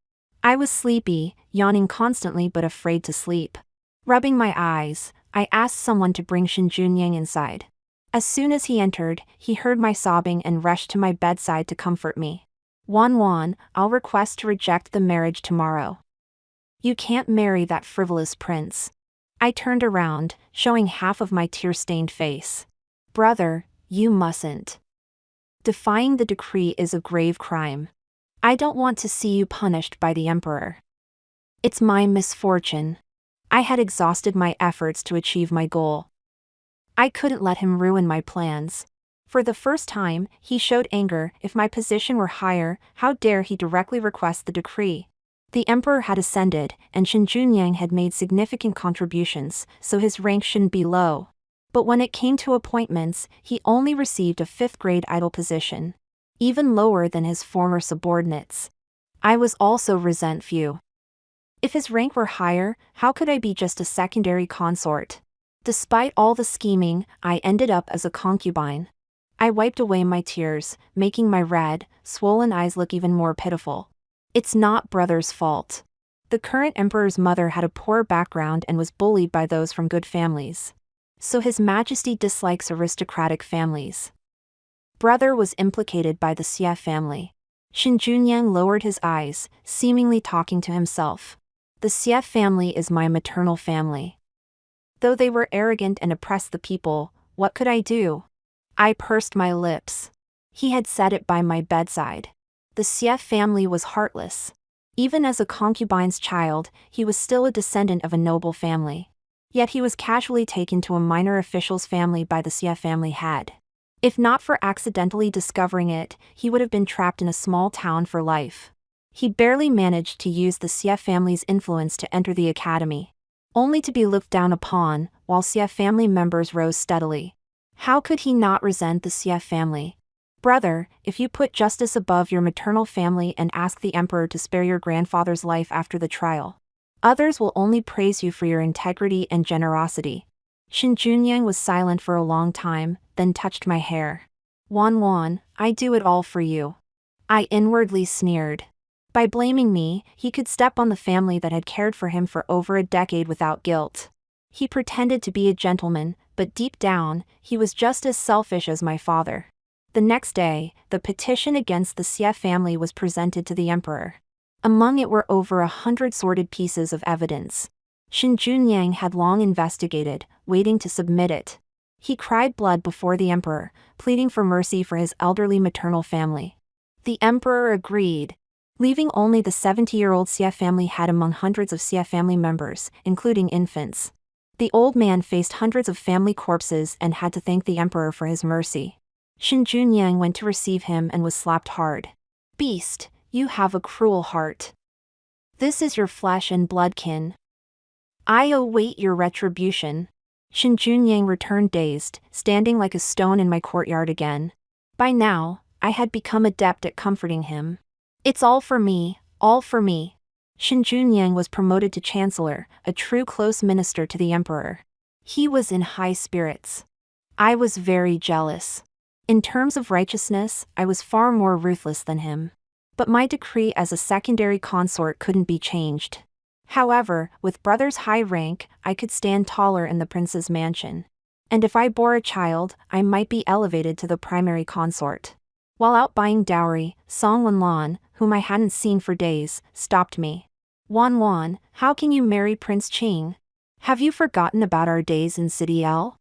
I was sleepy, yawning constantly but afraid to sleep. Rubbing my eyes, I asked someone to bring Shin Junyang inside. As soon as he entered, he heard my sobbing and rushed to my bedside to comfort me. "Wan, I'll request to reject the marriage tomorrow. You can't marry that frivolous prince." I turned around, showing half of my tear-stained face. "Brother, you mustn't. Defying the decree is a grave crime. I don't want to see you punished by the emperor. It's my misfortune." I had exhausted my efforts to achieve my goal. I couldn't let him ruin my plans. For the first time, he showed anger. If my position were higher, how dare he directly request the decree? The emperor had ascended, and Shin Junyang had made significant contributions, so his rank shouldn't be low. But when it came to appointments, he only received a 5th-grade idle position, even lower than his former subordinates. I was also resentful. If his rank were higher, how could I be just a secondary consort? Despite all the scheming, I ended up as a concubine. I wiped away my tears, making my red, swollen eyes look even more pitiful. It's not brother's fault. The current emperor's mother had a poor background and was bullied by those from good families. So His Majesty dislikes aristocratic families. Brother was implicated by the Xie family. Shin Junyang lowered his eyes, seemingly talking to himself. The Xie family is my maternal family. Though they were arrogant and oppressed the people, what could I do? I pursed my lips. He had said it by my bedside. The Xie family was heartless. Even as a concubine's child, he was still a descendant of a noble family. Yet he was casually taken to a minor official's family by the Xie family head. If not for accidentally discovering it, he would have been trapped in a small town for life. He barely managed to use the Xie family's influence to enter the academy, only to be looked down upon, while Xie family members rose steadily. How could he not resent the Xie family? Brother, if you put justice above your maternal family and ask the emperor to spare your grandfather's life after the trial, others will only praise you for your integrity and generosity. Shin Junyang was silent for a long time, then touched my hair. Wan, I do it all for you. I inwardly sneered. By blaming me, he could step on the family that had cared for him for over a decade without guilt. He pretended to be a gentleman, but deep down, he was just as selfish as my father. The next day, the petition against the Xie family was presented to the emperor. Among it were over 100 sorted pieces of evidence. Shin Junyang had long investigated, waiting to submit it. He cried blood before the emperor, pleading for mercy for his elderly maternal family. The emperor agreed, leaving only the 70-year-old Xie family head among hundreds of Xie family members, including infants. The old man faced hundreds of family corpses and had to thank the emperor for his mercy. Shin Junyang went to receive him and was slapped hard. Beast, you have a cruel heart. This is your flesh and blood kin. I await your retribution. Shin Junyang returned dazed, standing like a stone in my courtyard again. By now, I had become adept at comforting him. It's all for me, all for me. Shin Junyang was promoted to chancellor, a true close minister to the emperor. He was in high spirits. I was very jealous. In terms of righteousness, I was far more ruthless than him. But my decree as a secondary consort couldn't be changed. However, with brother's high rank, I could stand taller in the prince's mansion. And if I bore a child, I might be elevated to the primary consort. While out buying dowry, Song Wanlan, whom I hadn't seen for days, stopped me. Wan, how can you marry Prince Qing? Have you forgotten about our days in City L?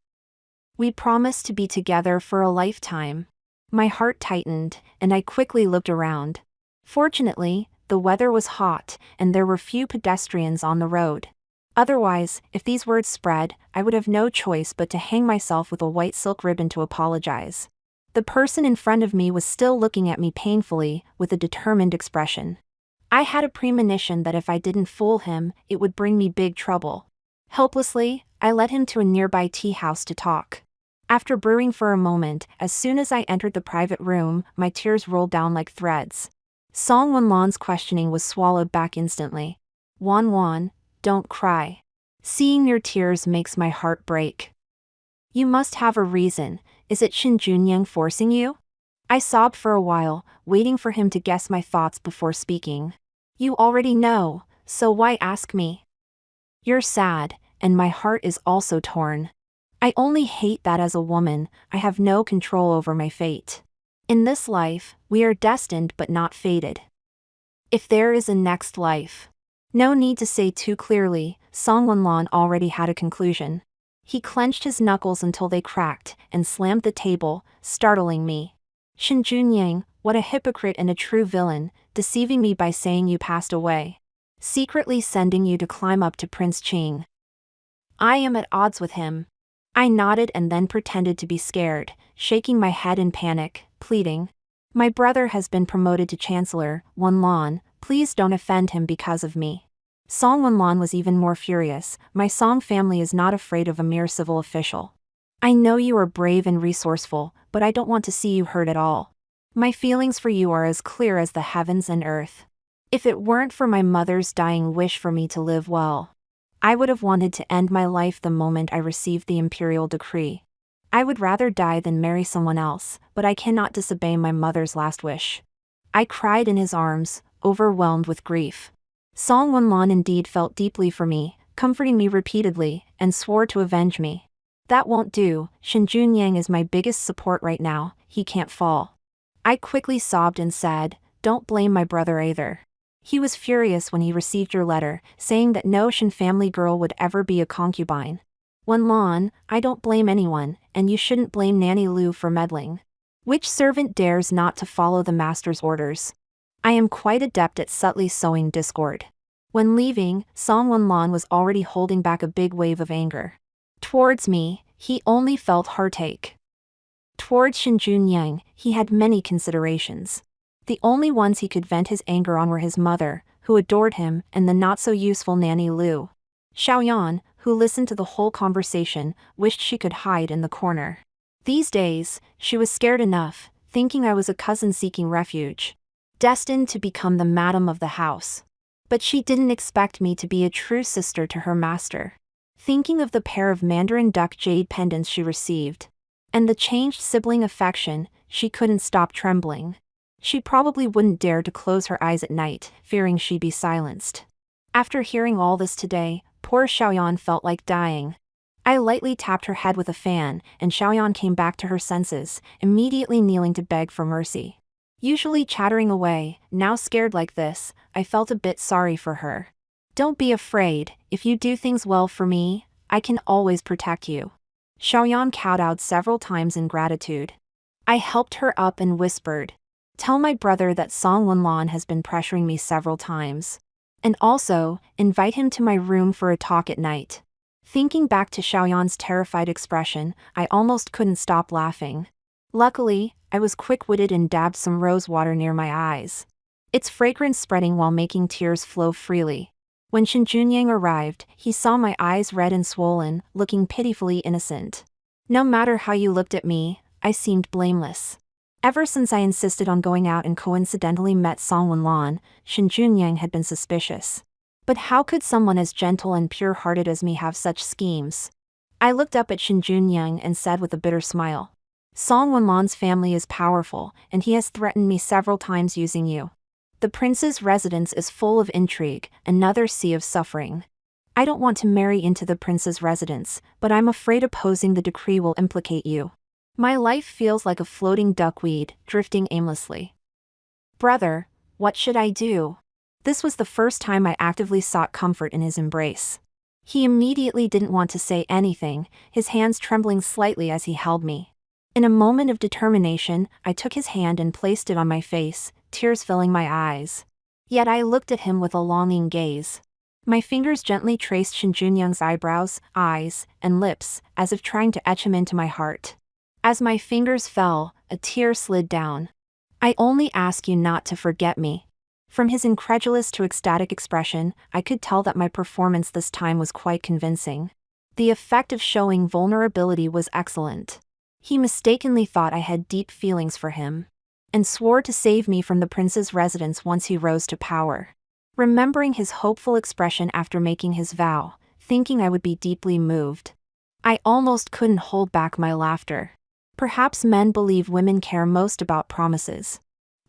We promised to be together for a lifetime. My heart tightened, and I quickly looked around. Fortunately, the weather was hot, and there were few pedestrians on the road. Otherwise, if these words spread, I would have no choice but to hang myself with a white silk ribbon to apologize. The person in front of me was still looking at me painfully, with a determined expression. I had a premonition that if I didn't fool him, it would bring me big trouble. Helplessly, I led him to a nearby tea house to talk. After brewing for a moment, as soon as I entered the private room, my tears rolled down like threads. Song Wanlan's questioning was swallowed back instantly. Wan, don't cry. Seeing your tears makes my heart break. You must have a reason. Is it Shin Junyang forcing you? I sobbed for a while, waiting for him to guess my thoughts before speaking. You already know, so why ask me? You're sad, and my heart is also torn. I only hate that as a woman, I have no control over my fate. In this life, we are destined but not fated. If there is a next life. No need to say too clearly, Song Wanlan already had a conclusion. He clenched his knuckles until they cracked, and slammed the table, startling me. Shin Junyang, what a hypocrite and a true villain, deceiving me by saying you passed away. Secretly sending you to climb up to Prince Qing. I am at odds with him. I nodded and then pretended to be scared, shaking my head in panic, pleading. My brother has been promoted to chancellor, Wanlan, please don't offend him because of me. Song Wanlan was even more furious. My Song family is not afraid of a mere civil official. I know you are brave and resourceful, but I don't want to see you hurt at all. My feelings for you are as clear as the heavens and earth. If it weren't for my mother's dying wish for me to live well, I would have wanted to end my life the moment I received the imperial decree. I would rather die than marry someone else, but I cannot disobey my mother's last wish. I cried in his arms, overwhelmed with grief. Song Wanlan indeed felt deeply for me, comforting me repeatedly, and swore to avenge me. That won't do, Shin Junyang is my biggest support right now, he can't fall. I quickly sobbed and said, don't blame my brother either. He was furious when he received your letter, saying that no Shin family girl would ever be a concubine. Wenlan, I don't blame anyone, and you shouldn't blame Nanny Lu for meddling. Which servant dares not to follow the master's orders? I am quite adept at subtly sowing discord. When leaving, Song Wenlan was already holding back a big wave of anger. Towards me, he only felt heartache. Towards Shin Junyang, he had many considerations. The only ones he could vent his anger on were his mother, who adored him, and the not-so-useful Nanny Lu. Xiaoyan, who listened to the whole conversation, wished she could hide in the corner. These days, she was scared enough, thinking I was a cousin seeking refuge, destined to become the madam of the house. But she didn't expect me to be a true sister to her master. Thinking of the pair of Mandarin duck jade pendants she received, and the changed sibling affection, she couldn't stop trembling. She probably wouldn't dare to close her eyes at night, fearing she'd be silenced. After hearing all this today, poor Xiaoyan felt like dying. I lightly tapped her head with a fan, and Xiaoyan came back to her senses, immediately kneeling to beg for mercy. Usually chattering away, now scared like this, I felt a bit sorry for her. Don't be afraid, if you do things well for me, I can always protect you. Xiaoyan kowtowed several times in gratitude. I helped her up and whispered, tell my brother that Song Wenlan has been pressuring me several times. And also, invite him to my room for a talk at night. Thinking back to Xiaoyan's terrified expression, I almost couldn't stop laughing. Luckily, I was quick-witted and dabbed some rose water near my eyes. Its fragrance spreading while making tears flow freely. When Shin Junyang arrived, he saw my eyes red and swollen, looking pitifully innocent. No matter how you looked at me, I seemed blameless. Ever since I insisted on going out and coincidentally met Song Wenlan, Shin Junyang had been suspicious. But how could someone as gentle and pure-hearted as me have such schemes? I looked up at Shin Junyang and said with a bitter smile, Song Wenlan's family is powerful, and he has threatened me several times using you. The prince's residence is full of intrigue, another sea of suffering. I don't want to marry into the prince's residence, but I'm afraid opposing the decree will implicate you. My life feels like a floating duckweed, drifting aimlessly. Brother, what should I do? This was the first time I actively sought comfort in his embrace. He immediately didn't want to say anything, his hands trembling slightly as he held me. In a moment of determination, I took his hand and placed it on my face, tears filling my eyes. Yet I looked at him with a longing gaze. My fingers gently traced Shin Junyang's eyebrows, eyes, and lips, as if trying to etch him into my heart. As my fingers fell, a tear slid down. I only ask you not to forget me. From his incredulous to ecstatic expression, I could tell that my performance this time was quite convincing. The effect of showing vulnerability was excellent. He mistakenly thought I had deep feelings for him, and swore to save me from the prince's residence once he rose to power. Remembering his hopeful expression after making his vow, thinking I would be deeply moved, I almost couldn't hold back my laughter. Perhaps men believe women care most about promises.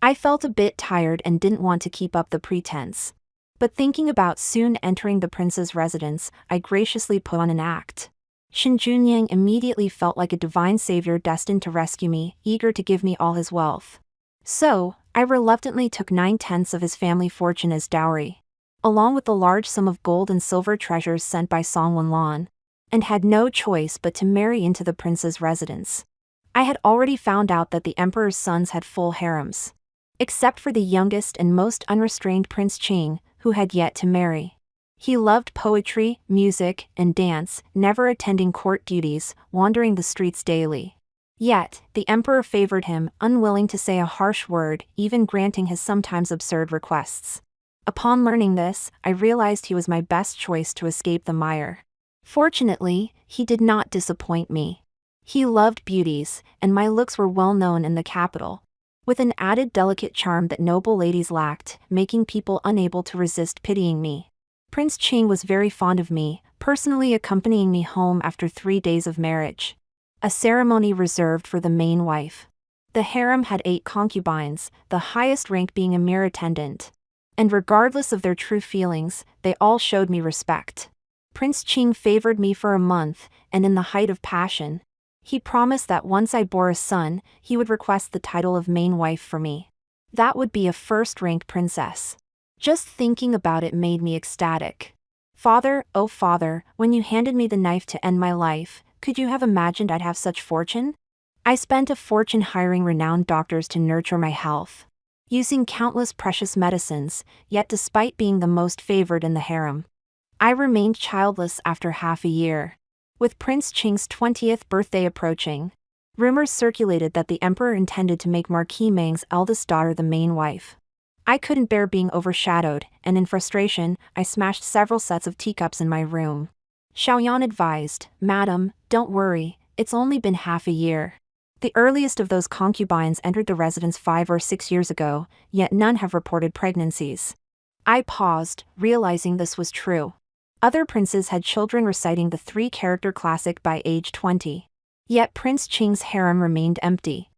I felt a bit tired and didn't want to keep up the pretense. But thinking about soon entering the prince's residence, I graciously put on an act. Shin Junyang immediately felt like a divine savior destined to rescue me, eager to give me all his wealth. So, I reluctantly took 9/10 of his family fortune as dowry, along with the large sum of gold and silver treasures sent by Song Wenlan, and had no choice but to marry into the prince's residence. I had already found out that the emperor's sons had full harems, except for the youngest and most unrestrained Prince Qing, who had yet to marry. He loved poetry, music, and dance, never attending court duties, wandering the streets daily. Yet, the emperor favored him, unwilling to say a harsh word, even granting his sometimes absurd requests. Upon learning this, I realized he was my best choice to escape the mire. Fortunately, he did not disappoint me. He loved beauties, and my looks were well known in the capital, with an added delicate charm that noble ladies lacked, making people unable to resist pitying me. Prince Qing was very fond of me, personally accompanying me home after 3 days of marriage, a ceremony reserved for the main wife. The harem had 8 concubines, the highest rank being a mere attendant. And regardless of their true feelings, they all showed me respect. Prince Ching favored me for a month, and in the height of passion, he promised that once I bore a son, he would request the title of main wife for me. That would be a first-rank princess. Just thinking about it made me ecstatic. Father, oh father, when you handed me the knife to end my life, could you have imagined I'd have such fortune? I spent a fortune hiring renowned doctors to nurture my health, using countless precious medicines, yet despite being the most favored in the harem, I remained childless after half a year. With Prince Ching's 20th birthday approaching, rumors circulated that the emperor intended to make Marquis Mang's eldest daughter the main wife. I couldn't bear being overshadowed, and in frustration, I smashed several sets of teacups in my room. Xiaoyan advised, "Madam, don't worry, it's only been half a year. The earliest of those concubines entered the residence 5 or 6 years ago, yet none have reported pregnancies." I paused, realizing this was true. Other princes had children reciting the 3-character classic by age 20. Yet Prince Ching's harem remained empty.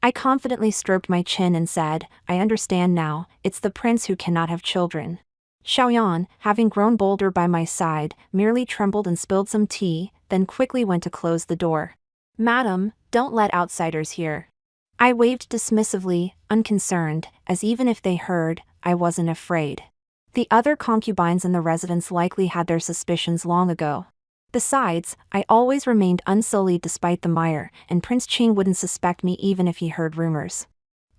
I confidently stroked my chin and said, "I understand now, it's the prince who cannot have children." Xiaoyan, having grown bolder by my side, merely trembled and spilled some tea, then quickly went to close the door. "Madam, don't let outsiders hear." I waved dismissively, unconcerned, as even if they heard, I wasn't afraid. The other concubines in the residence likely had their suspicions long ago. Besides, I always remained unsullied despite the mire, and Prince Ching wouldn't suspect me even if he heard rumors.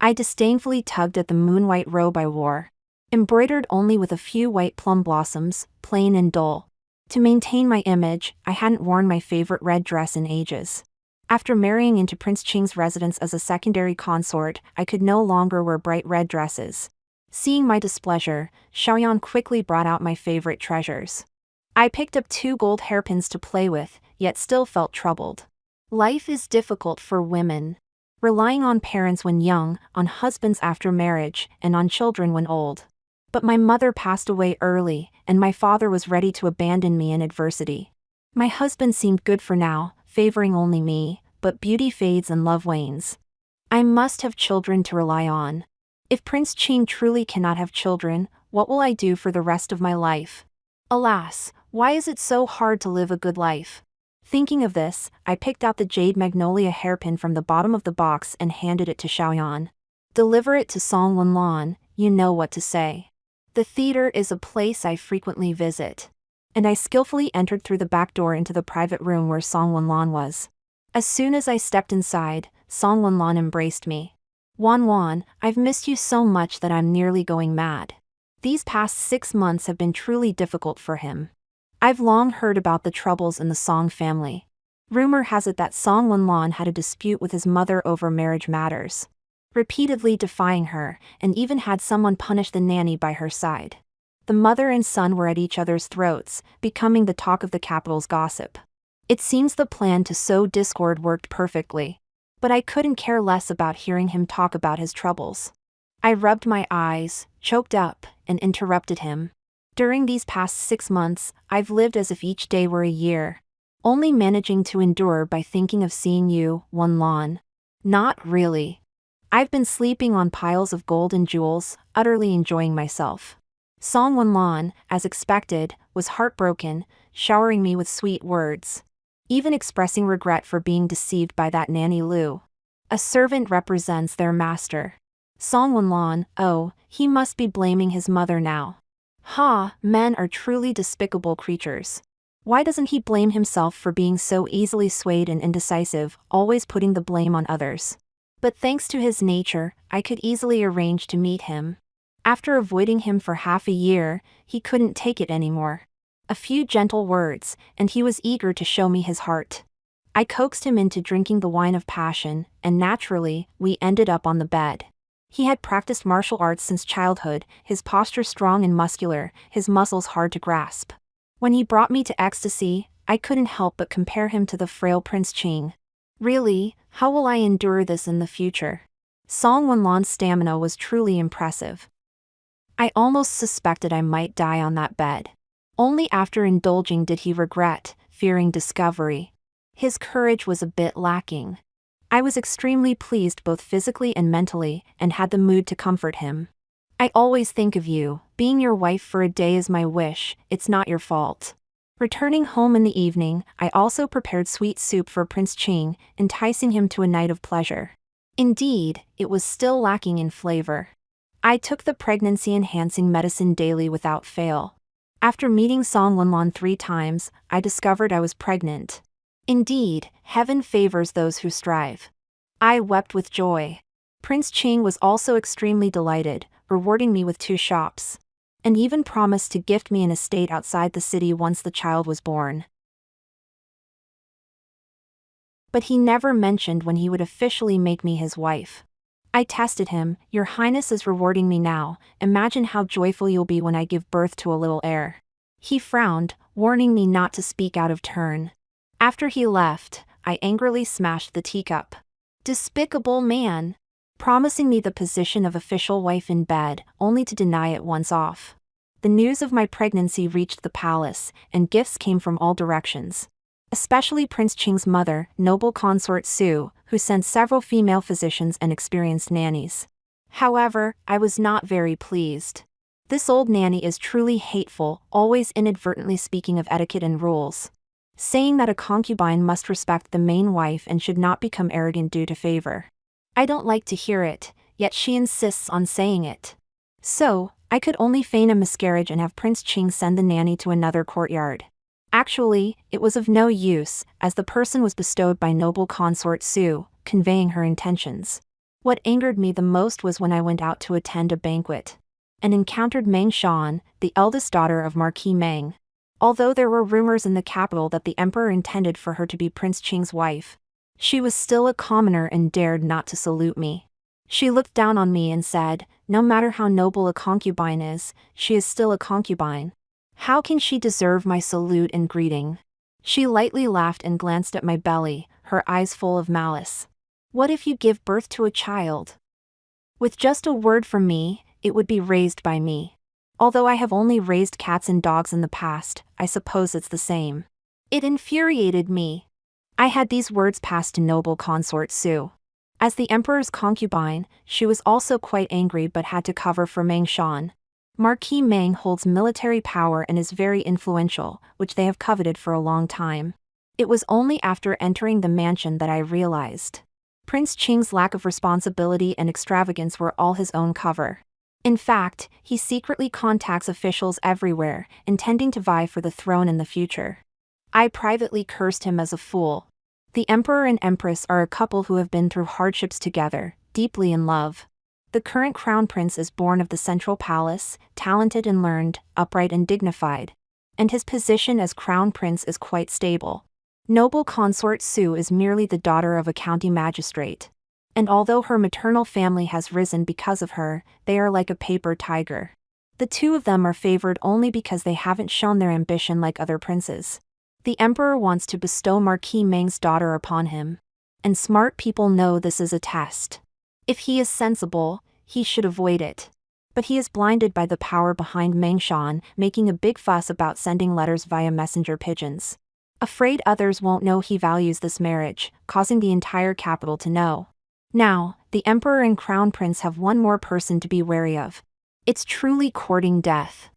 I disdainfully tugged at the moon-white robe I wore, embroidered only with a few white plum blossoms, plain and dull. To maintain my image, I hadn't worn my favorite red dress in ages. After marrying into Prince Ching's residence as a secondary consort, I could no longer wear bright red dresses. Seeing my displeasure, Xiaoyan quickly brought out my favorite treasures. I picked up 2 gold hairpins to play with, yet still felt troubled. Life is difficult for women. Relying on parents when young, on husbands after marriage, and on children when old. But my mother passed away early, and my father was ready to abandon me in adversity. My husband seemed good for now, favoring only me, but beauty fades and love wanes. I must have children to rely on. If Prince Ching truly cannot have children, what will I do for the rest of my life? Alas, why is it so hard to live a good life? Thinking of this, I picked out the jade magnolia hairpin from the bottom of the box and handed it to Xiaoyan. "Deliver it to Song Wenlan, you know what to say. The theater is a place I frequently visit." And I skillfully entered through the back door into the private room where Song Wenlan was. As soon as I stepped inside, Song Wenlan embraced me. "Wan, I've missed you so much that I'm nearly going mad." These past 6 months have been truly difficult for him. I've long heard about the troubles in the Song family. Rumor has it that Song Wenlan had a dispute with his mother over marriage matters, repeatedly defying her, and even had someone punish the nanny by her side. The mother and son were at each other's throats, becoming the talk of the capital's gossip. It seems the plan to sow discord worked perfectly. But I couldn't care less about hearing him talk about his troubles. I rubbed my eyes, choked up, and interrupted him. "During these past 6 months, I've lived as if each day were a year, only managing to endure by thinking of seeing you, Wenlan." "Not really. I've been sleeping on piles of gold and jewels, utterly enjoying myself." Song Wenlan, as expected, was heartbroken, showering me with sweet words, even expressing regret for being deceived by that nanny Lu. A servant represents their master. Song Wenlan, oh, he must be blaming his mother now. Ha, men are truly despicable creatures. Why doesn't he blame himself for being so easily swayed and indecisive, always putting the blame on others? But thanks to his nature, I could easily arrange to meet him. After avoiding him for half a year, he couldn't take it anymore. A few gentle words, and he was eager to show me his heart. I coaxed him into drinking the wine of passion, and naturally, we ended up on the bed. He had practiced martial arts since childhood, his posture strong and muscular, his muscles hard to grasp. When he brought me to ecstasy, I couldn't help but compare him to the frail Prince Ching. Really, how will I endure this in the future? Song Wenlan's stamina was truly impressive. I almost suspected I might die on that bed. Only after indulging did he regret, fearing discovery. His courage was a bit lacking. I was extremely pleased both physically and mentally, and had the mood to comfort him. "I always think of you, being your wife for a day is my wish, it's not your fault." Returning home in the evening, I also prepared sweet soup for Prince Ching, enticing him to a night of pleasure. Indeed, it was still lacking in flavor. I took the pregnancy-enhancing medicine daily without fail. After meeting Song Wenlon 3 times, I discovered I was pregnant. Indeed, heaven favors those who strive. I wept with joy. Prince Ching was also extremely delighted, rewarding me with 2 shops, and even promised to gift me an estate outside the city once the child was born. But he never mentioned when he would officially make me his wife. I tested him. Your Highness is rewarding me now, imagine how joyful you'll be when I give birth to a little heir. He frowned, warning me not to speak out of turn. After he left, I angrily smashed the teacup. Despicable man! Promising me the position of official wife in bed, only to deny it once off. The news of my pregnancy reached the palace, and gifts came from all directions. Especially Prince Ching's mother, noble consort Su, who sent several female physicians and experienced nannies. However, I was not very pleased. This old nanny is truly hateful, always inadvertently speaking of etiquette and rules, saying that a concubine must respect the main wife and should not become arrogant due to favor. I don't like to hear it, yet she insists on saying it. So, I could only feign a miscarriage and have Prince Ching send the nanny to another courtyard. Actually, it was of no use, as the person was bestowed by noble consort Su, conveying her intentions. What angered me the most was when I went out to attend a banquet and encountered Meng Shan, the eldest daughter of Marquis Meng. Although there were rumors in the capital that the emperor intended for her to be Prince Ching's wife, she was still a commoner and dared not to salute me. She looked down on me and said, "No matter how noble a concubine is, she is still a concubine. How can she deserve my salute and greeting?" She lightly laughed and glanced at my belly, her eyes full of malice. "What if you give birth to a child? With just a word from me, it would be raised by me. Although I have only raised cats and dogs in the past, I suppose it's the same." It infuriated me. I had these words passed to noble consort Su. As the emperor's concubine, she was also quite angry but had to cover for Meng Shan. Marquis Meng holds military power and is very influential, which they have coveted for a long time. It was only after entering the mansion that I realized Prince Ching's lack of responsibility and extravagance were all his own cover. In fact, he secretly contacts officials everywhere, intending to vie for the throne in the future. I privately cursed him as a fool. The emperor and empress are a couple who have been through hardships together, deeply in love. The current crown prince is born of the central palace, talented and learned, upright and dignified. And his position as crown prince is quite stable. Noble consort Su is merely the daughter of a county magistrate. And although her maternal family has risen because of her, they are like a paper tiger. The two of them are favored only because they haven't shown their ambition like other princes. The emperor wants to bestow Marquis Meng's daughter upon him. And smart people know this is a test. If he is sensible, he should avoid it. But he is blinded by the power behind Meng Shan, making a big fuss about sending letters via messenger pigeons. Afraid others won't know he values this marriage, causing the entire capital to know. Now, the emperor and crown prince have one more person to be wary of. It's truly courting death.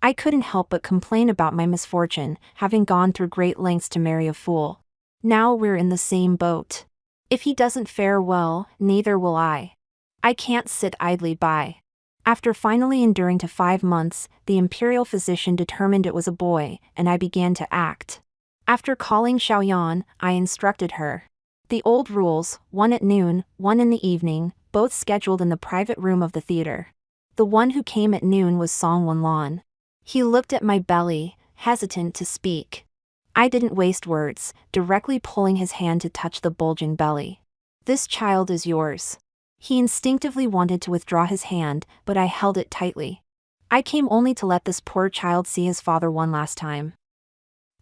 I couldn't help but complain about my misfortune, having gone through great lengths to marry a fool. Now we're in the same boat. If he doesn't fare well, neither will I. I can't sit idly by. After finally enduring to 5 months, the imperial physician determined it was a boy, and I began to act. After calling Xiaoyan, I instructed her. The old rules, one at noon, one in the evening, both scheduled in the private room of the theater. The one who came at noon was Song Wenlon. He looked at my belly, hesitant to speak. I didn't waste words, directly pulling his hand to touch the bulging belly. "This child is yours." He instinctively wanted to withdraw his hand, but I held it tightly. "I came only to let this poor child see his father one last time.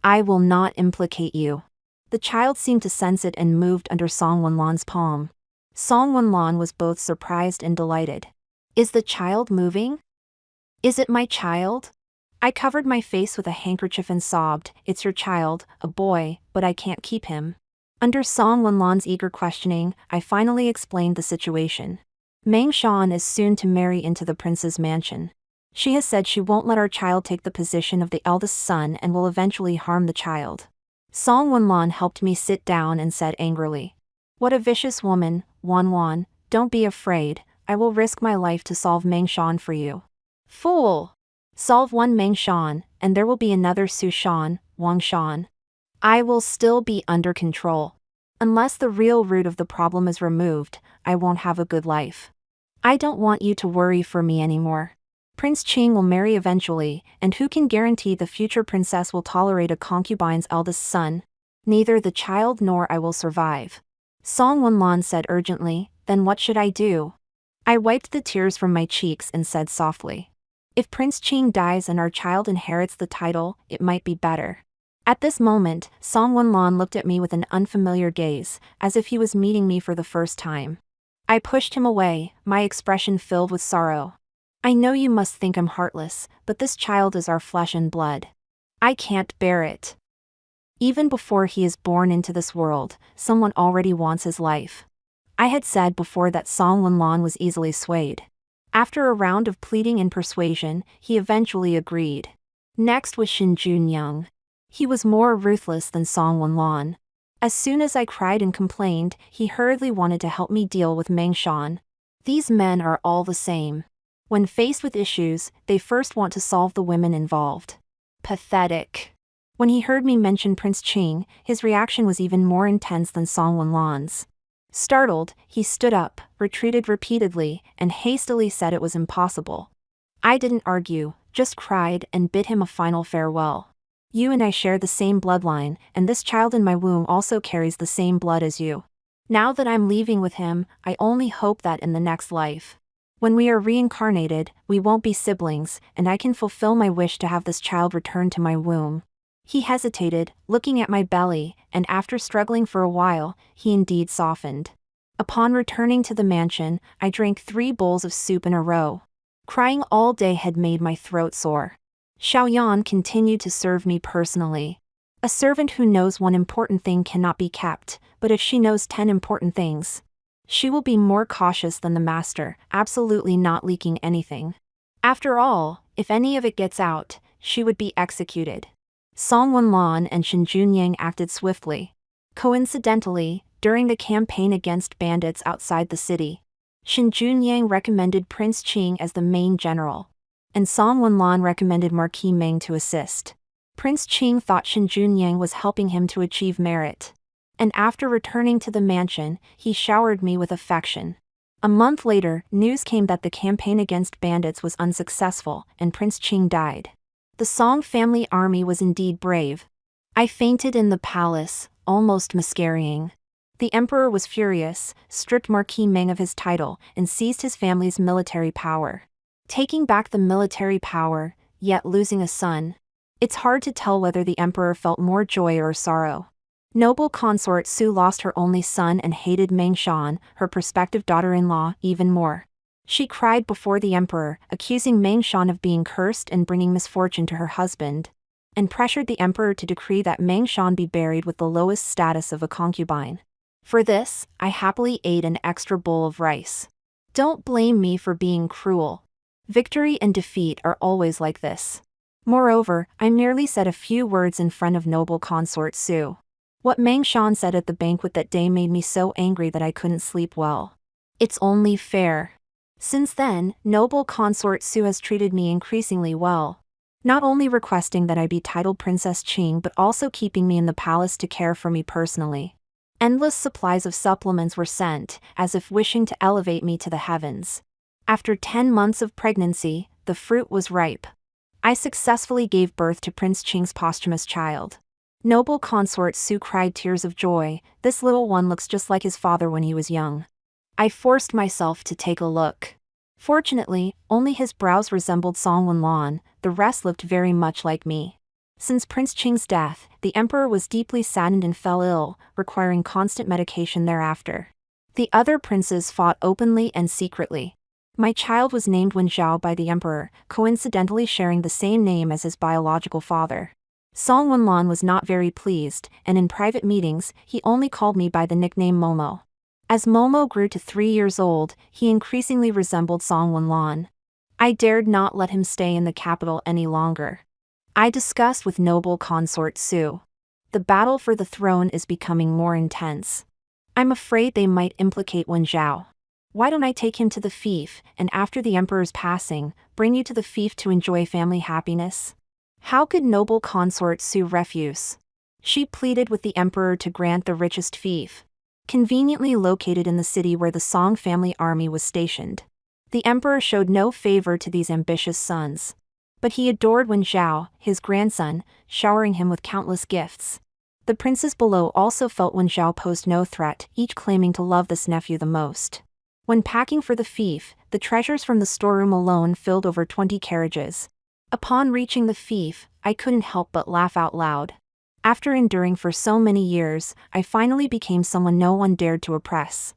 I will not implicate you." The child seemed to sense it and moved under Song Wenlon's palm. Song Wenlon was both surprised and delighted. "Is the child moving? Is it my child?" I covered my face with a handkerchief and sobbed, "It's your child, a boy, but I can't keep him." Under Song Wenlon's eager questioning, I finally explained the situation. Meng Shan is soon to marry into the prince's mansion. She has said she won't let our child take the position of the eldest son and will eventually harm the child. Song Wenlan helped me sit down and said angrily. What a vicious woman, Wan. Don't be afraid, I will risk my life to solve Meng Shan for you. Fool! Solve one Meng Shan, and there will be another Su Shan, Wang Shan. I will still be under control. Unless the real root of the problem is removed, I won't have a good life. I don't want you to worry for me anymore. Prince Qing will marry eventually, and who can guarantee the future princess will tolerate a concubine's eldest son? Neither the child nor I will survive. Song Wenlan said urgently, then what should I do? I wiped the tears from my cheeks and said softly. If Prince Qing dies and our child inherits the title, it might be better. At this moment, Song Wenlan looked at me with an unfamiliar gaze, as if he was meeting me for the first time. I pushed him away, my expression filled with sorrow. I know you must think I'm heartless, but this child is our flesh and blood. I can't bear it. Even before he is born into this world, someone already wants his life. I had said before that Song Wenlan was easily swayed. After a round of pleading and persuasion, he eventually agreed. Next was Shin Junyang. He was more ruthless than Song Wenlan. As soon as I cried and complained, he hurriedly wanted to help me deal with Meng Shan. These men are all the same. When faced with issues, they first want to solve the women involved. Pathetic. When he heard me mention Prince Qing, his reaction was even more intense than Song Wenlan's. Startled, he stood up, retreated repeatedly, and hastily said it was impossible. I didn't argue, just cried and bid him a final farewell. You and I share the same bloodline, and this child in my womb also carries the same blood as you. Now that I'm leaving with him, I only hope that in the next life, when we are reincarnated, we won't be siblings, and I can fulfill my wish to have this child return to my womb. He hesitated, looking at my belly, and after struggling for a while, he indeed softened. Upon returning to the mansion, I drank 3 bowls of soup in a row. Crying all day had made my throat sore. Xiaoyan continued to serve me personally. A servant who knows one important thing cannot be kept, but if she knows 10 important things, she will be more cautious than the master, absolutely not leaking anything. After all, if any of it gets out, she would be executed. Song Wenlan and Shin Junyang acted swiftly. Coincidentally, during the campaign against bandits outside the city, Shin Junyang recommended Prince Qing as the main general, and Song Wenlan recommended Marquis Meng to assist. Prince Qing thought Shin Junyang was helping him to achieve merit, and after returning to the mansion, he showered me with affection. A month later, news came that the campaign against bandits was unsuccessful, and Prince Qing died. The Song family army was indeed brave. I fainted in the palace, almost miscarrying. The emperor was furious, stripped Marquis Meng of his title, and seized his family's military power. Taking back the military power, yet losing a son. It's hard to tell whether the emperor felt more joy or sorrow. Noble consort Su lost her only son and hated Meng Shan, her prospective daughter-in-law, even more. She cried before the emperor, accusing Meng Shan of being cursed and bringing misfortune to her husband, and pressured the emperor to decree that Meng Shan be buried with the lowest status of a concubine. For this, I happily ate an extra bowl of rice. Don't blame me for being cruel. Victory and defeat are always like this. Moreover, I merely said a few words in front of noble consort Su. What Meng Shan said at the banquet that day made me so angry that I couldn't sleep well. It's only fair. Since then, noble consort Su has treated me increasingly well. Not only requesting that I be titled Princess Qing but also keeping me in the palace to care for me personally. Endless supplies of supplements were sent, as if wishing to elevate me to the heavens. After 10 months of pregnancy, the fruit was ripe. I successfully gave birth to Prince Qing's posthumous child. Noble consort Su cried tears of joy. This little one looks just like his father when he was young. I forced myself to take a look. Fortunately, only his brows resembled Song Wenlan, the rest looked very much like me. Since Prince Qing's death, the emperor was deeply saddened and fell ill, requiring constant medication thereafter. The other princes fought openly and secretly. My child was named Wen Zhao by the emperor, coincidentally sharing the same name as his biological father. Song Wenlan was not very pleased, and in private meetings, he only called me by the nickname Momo. As Momo grew to 3 years old, he increasingly resembled Song Wenlan. I dared not let him stay in the capital any longer. I discussed with noble consort Su. The battle for the throne is becoming more intense. I'm afraid they might implicate Wen Zhao. Why don't I take him to the fief, and after the emperor's passing, bring you to the fief to enjoy family happiness? How could noble consort Su refuse? She pleaded with the emperor to grant the richest fief, conveniently located in the city where the Song family army was stationed. The emperor showed no favor to these ambitious sons. But he adored Wen Zhao, his grandson, showering him with countless gifts. The princes below also felt Wen Zhao posed no threat, each claiming to love this nephew the most. When packing for the fief, the treasures from the storeroom alone filled over 20 carriages. Upon reaching the fief, I couldn't help but laugh out loud. After enduring for so many years, I finally became someone no one dared to oppress.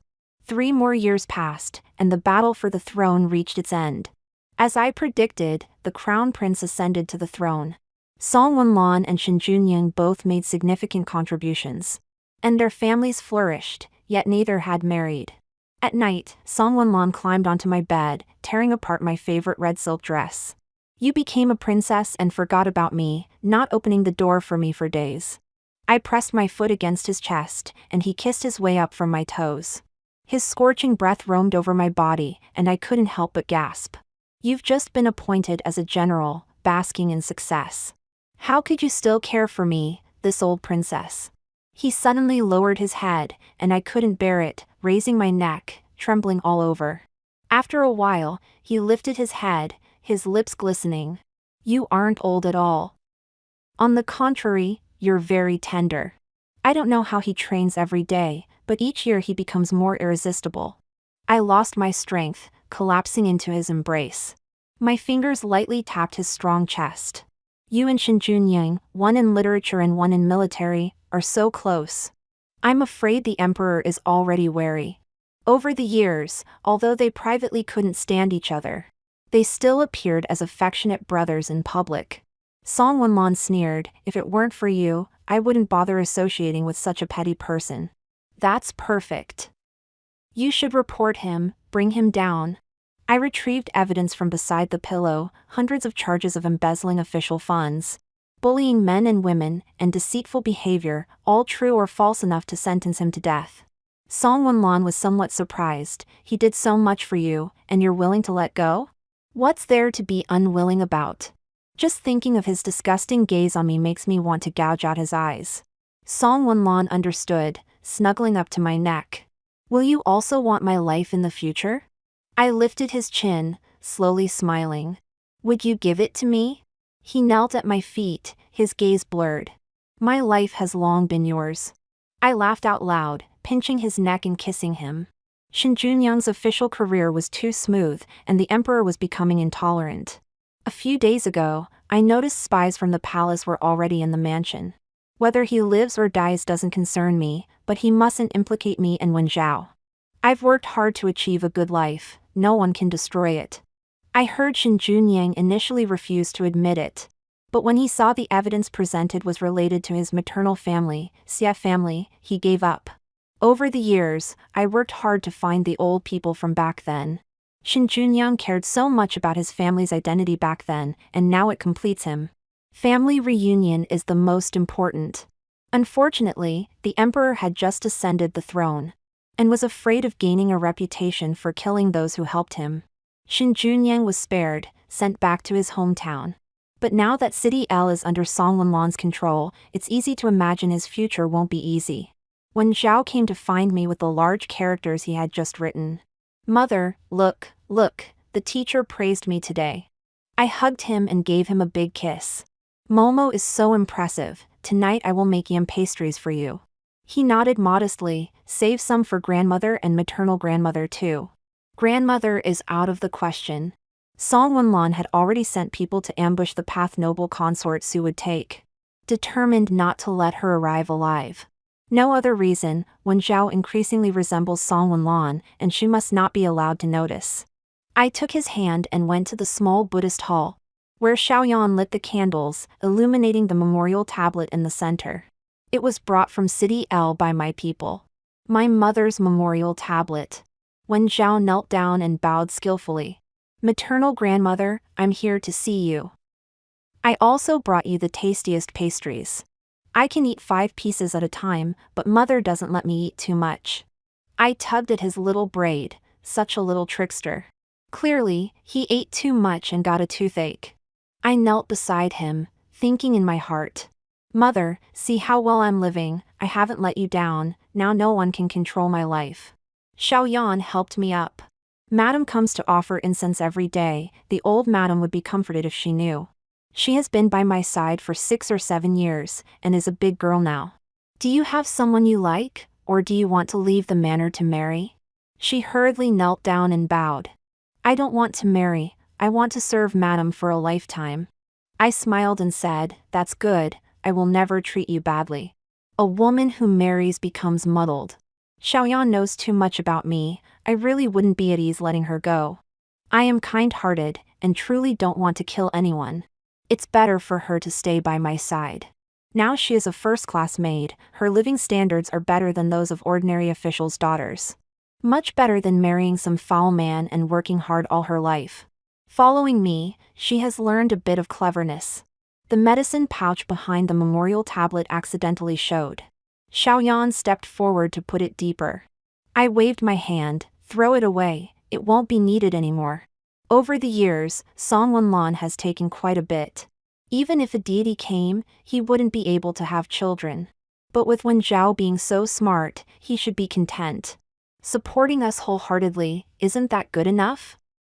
3 more years passed, and the battle for the throne reached its end. As I predicted, the crown prince ascended to the throne. Song Wenlan and Shen Junying both made significant contributions. And their families flourished, yet neither had married. At night, Song Wenlan climbed onto my bed, tearing apart my favorite red silk dress. You became a princess and forgot about me, not opening the door for me for days. I pressed my foot against his chest, and he kissed his way up from my toes. His scorching breath roamed over my body, and I couldn't help but gasp. You've just been appointed as a general, basking in success. How could you still care for me, this old princess? He suddenly lowered his head, and I couldn't bear it, raising my neck, trembling all over. After a while, he lifted his head, his lips glistening. You aren't old at all. On the contrary, you're very tender. I don't know how he trains every day, but each year he becomes more irresistible. I lost my strength, collapsing into his embrace. My fingers lightly tapped his strong chest. You and Shen Junying, one in literature and one in military, are so close. I'm afraid the emperor is already wary. Over the years, although they privately couldn't stand each other, they still appeared as affectionate brothers in public. Song Wenlan sneered, if it weren't for you, I wouldn't bother associating with such a petty person. That's perfect. You should report him, bring him down. I retrieved evidence from beside the pillow, hundreds of charges of embezzling official funds, bullying men and women, and deceitful behavior, all true or false enough to sentence him to death. Song Wenlan was somewhat surprised. He did so much for you, and you're willing to let go? What's there to be unwilling about? Just thinking of his disgusting gaze on me makes me want to gouge out his eyes. Song Wenlan understood, snuggling up to my neck. Will you also want my life in the future? I lifted his chin, slowly smiling. Would you give it to me? He knelt at my feet, his gaze blurred. My life has long been yours. I laughed out loud, pinching his neck and kissing him. Shen Junyang's official career was too smooth, and the emperor was becoming intolerant. A few days ago, I noticed spies from the palace were already in the mansion. Whether he lives or dies doesn't concern me, but he mustn't implicate me and Wen Zhao. I've worked hard to achieve a good life, no one can destroy it. I heard Shen Junyang initially refuse to admit it. But when he saw the evidence presented was related to his maternal family, Xie family, he gave up. Over the years, I worked hard to find the old people from back then. Shen Junyang cared so much about his family's identity back then, and now it completes him. Family reunion is the most important. Unfortunately, the emperor had just ascended the throne, and was afraid of gaining a reputation for killing those who helped him. Shen Junyang was spared, sent back to his hometown. But now that City L is under Song Wenlan's control, it's easy to imagine his future won't be easy. When Zhao came to find me with the large characters he had just written. Mother, look, the teacher praised me today. I hugged him and gave him a big kiss. Momo is so impressive, tonight I will make yam pastries for you. He nodded modestly, save some for grandmother and maternal grandmother too. Grandmother is out of the question. Song Wenlan had already sent people to ambush the path noble consort Su would take, determined not to let her arrive alive. No other reason, Wen Zhao increasingly resembles Song Wenlan, and she must not be allowed to notice. I took his hand and went to the small Buddhist hall, where Xiaoyan lit the candles, illuminating the memorial tablet in the center. It was brought from City L by my people. My mother's memorial tablet. Wen Zhao knelt down and bowed skillfully. Maternal grandmother, I'm here to see you. I also brought you the tastiest pastries. I can eat 5 pieces at a time, but mother doesn't let me eat too much. I tugged at his little braid, such a little trickster. Clearly, he ate too much and got a toothache. I knelt beside him, thinking in my heart, Mother, see how well I'm living, I haven't let you down, now no one can control my life. Xiaoyan helped me up. Madam comes to offer incense every day, the old madam would be comforted if she knew. She has been by my side for 6 or 7 years, and is a big girl now. Do you have someone you like, or do you want to leave the manor to marry? She hurriedly knelt down and bowed. I don't want to marry, I want to serve madam for a lifetime. I smiled and said, that's good, I will never treat you badly. A woman who marries becomes muddled. Xiaoyan knows too much about me, I really wouldn't be at ease letting her go. I am kind-hearted, and truly don't want to kill anyone. It's better for her to stay by my side. Now she is a first-class maid, her living standards are better than those of ordinary officials' daughters. Much better than marrying some foul man and working hard all her life. Following me, she has learned a bit of cleverness. The medicine pouch behind the memorial tablet accidentally showed. Xiaoyan stepped forward to put it deeper. I waved my hand, throw it away, it won't be needed anymore. Over the years, Song Wenlan has taken quite a bit. Even if a deity came, he wouldn't be able to have children. But with Wen Zhao being so smart, he should be content. Supporting us wholeheartedly, isn't that good enough?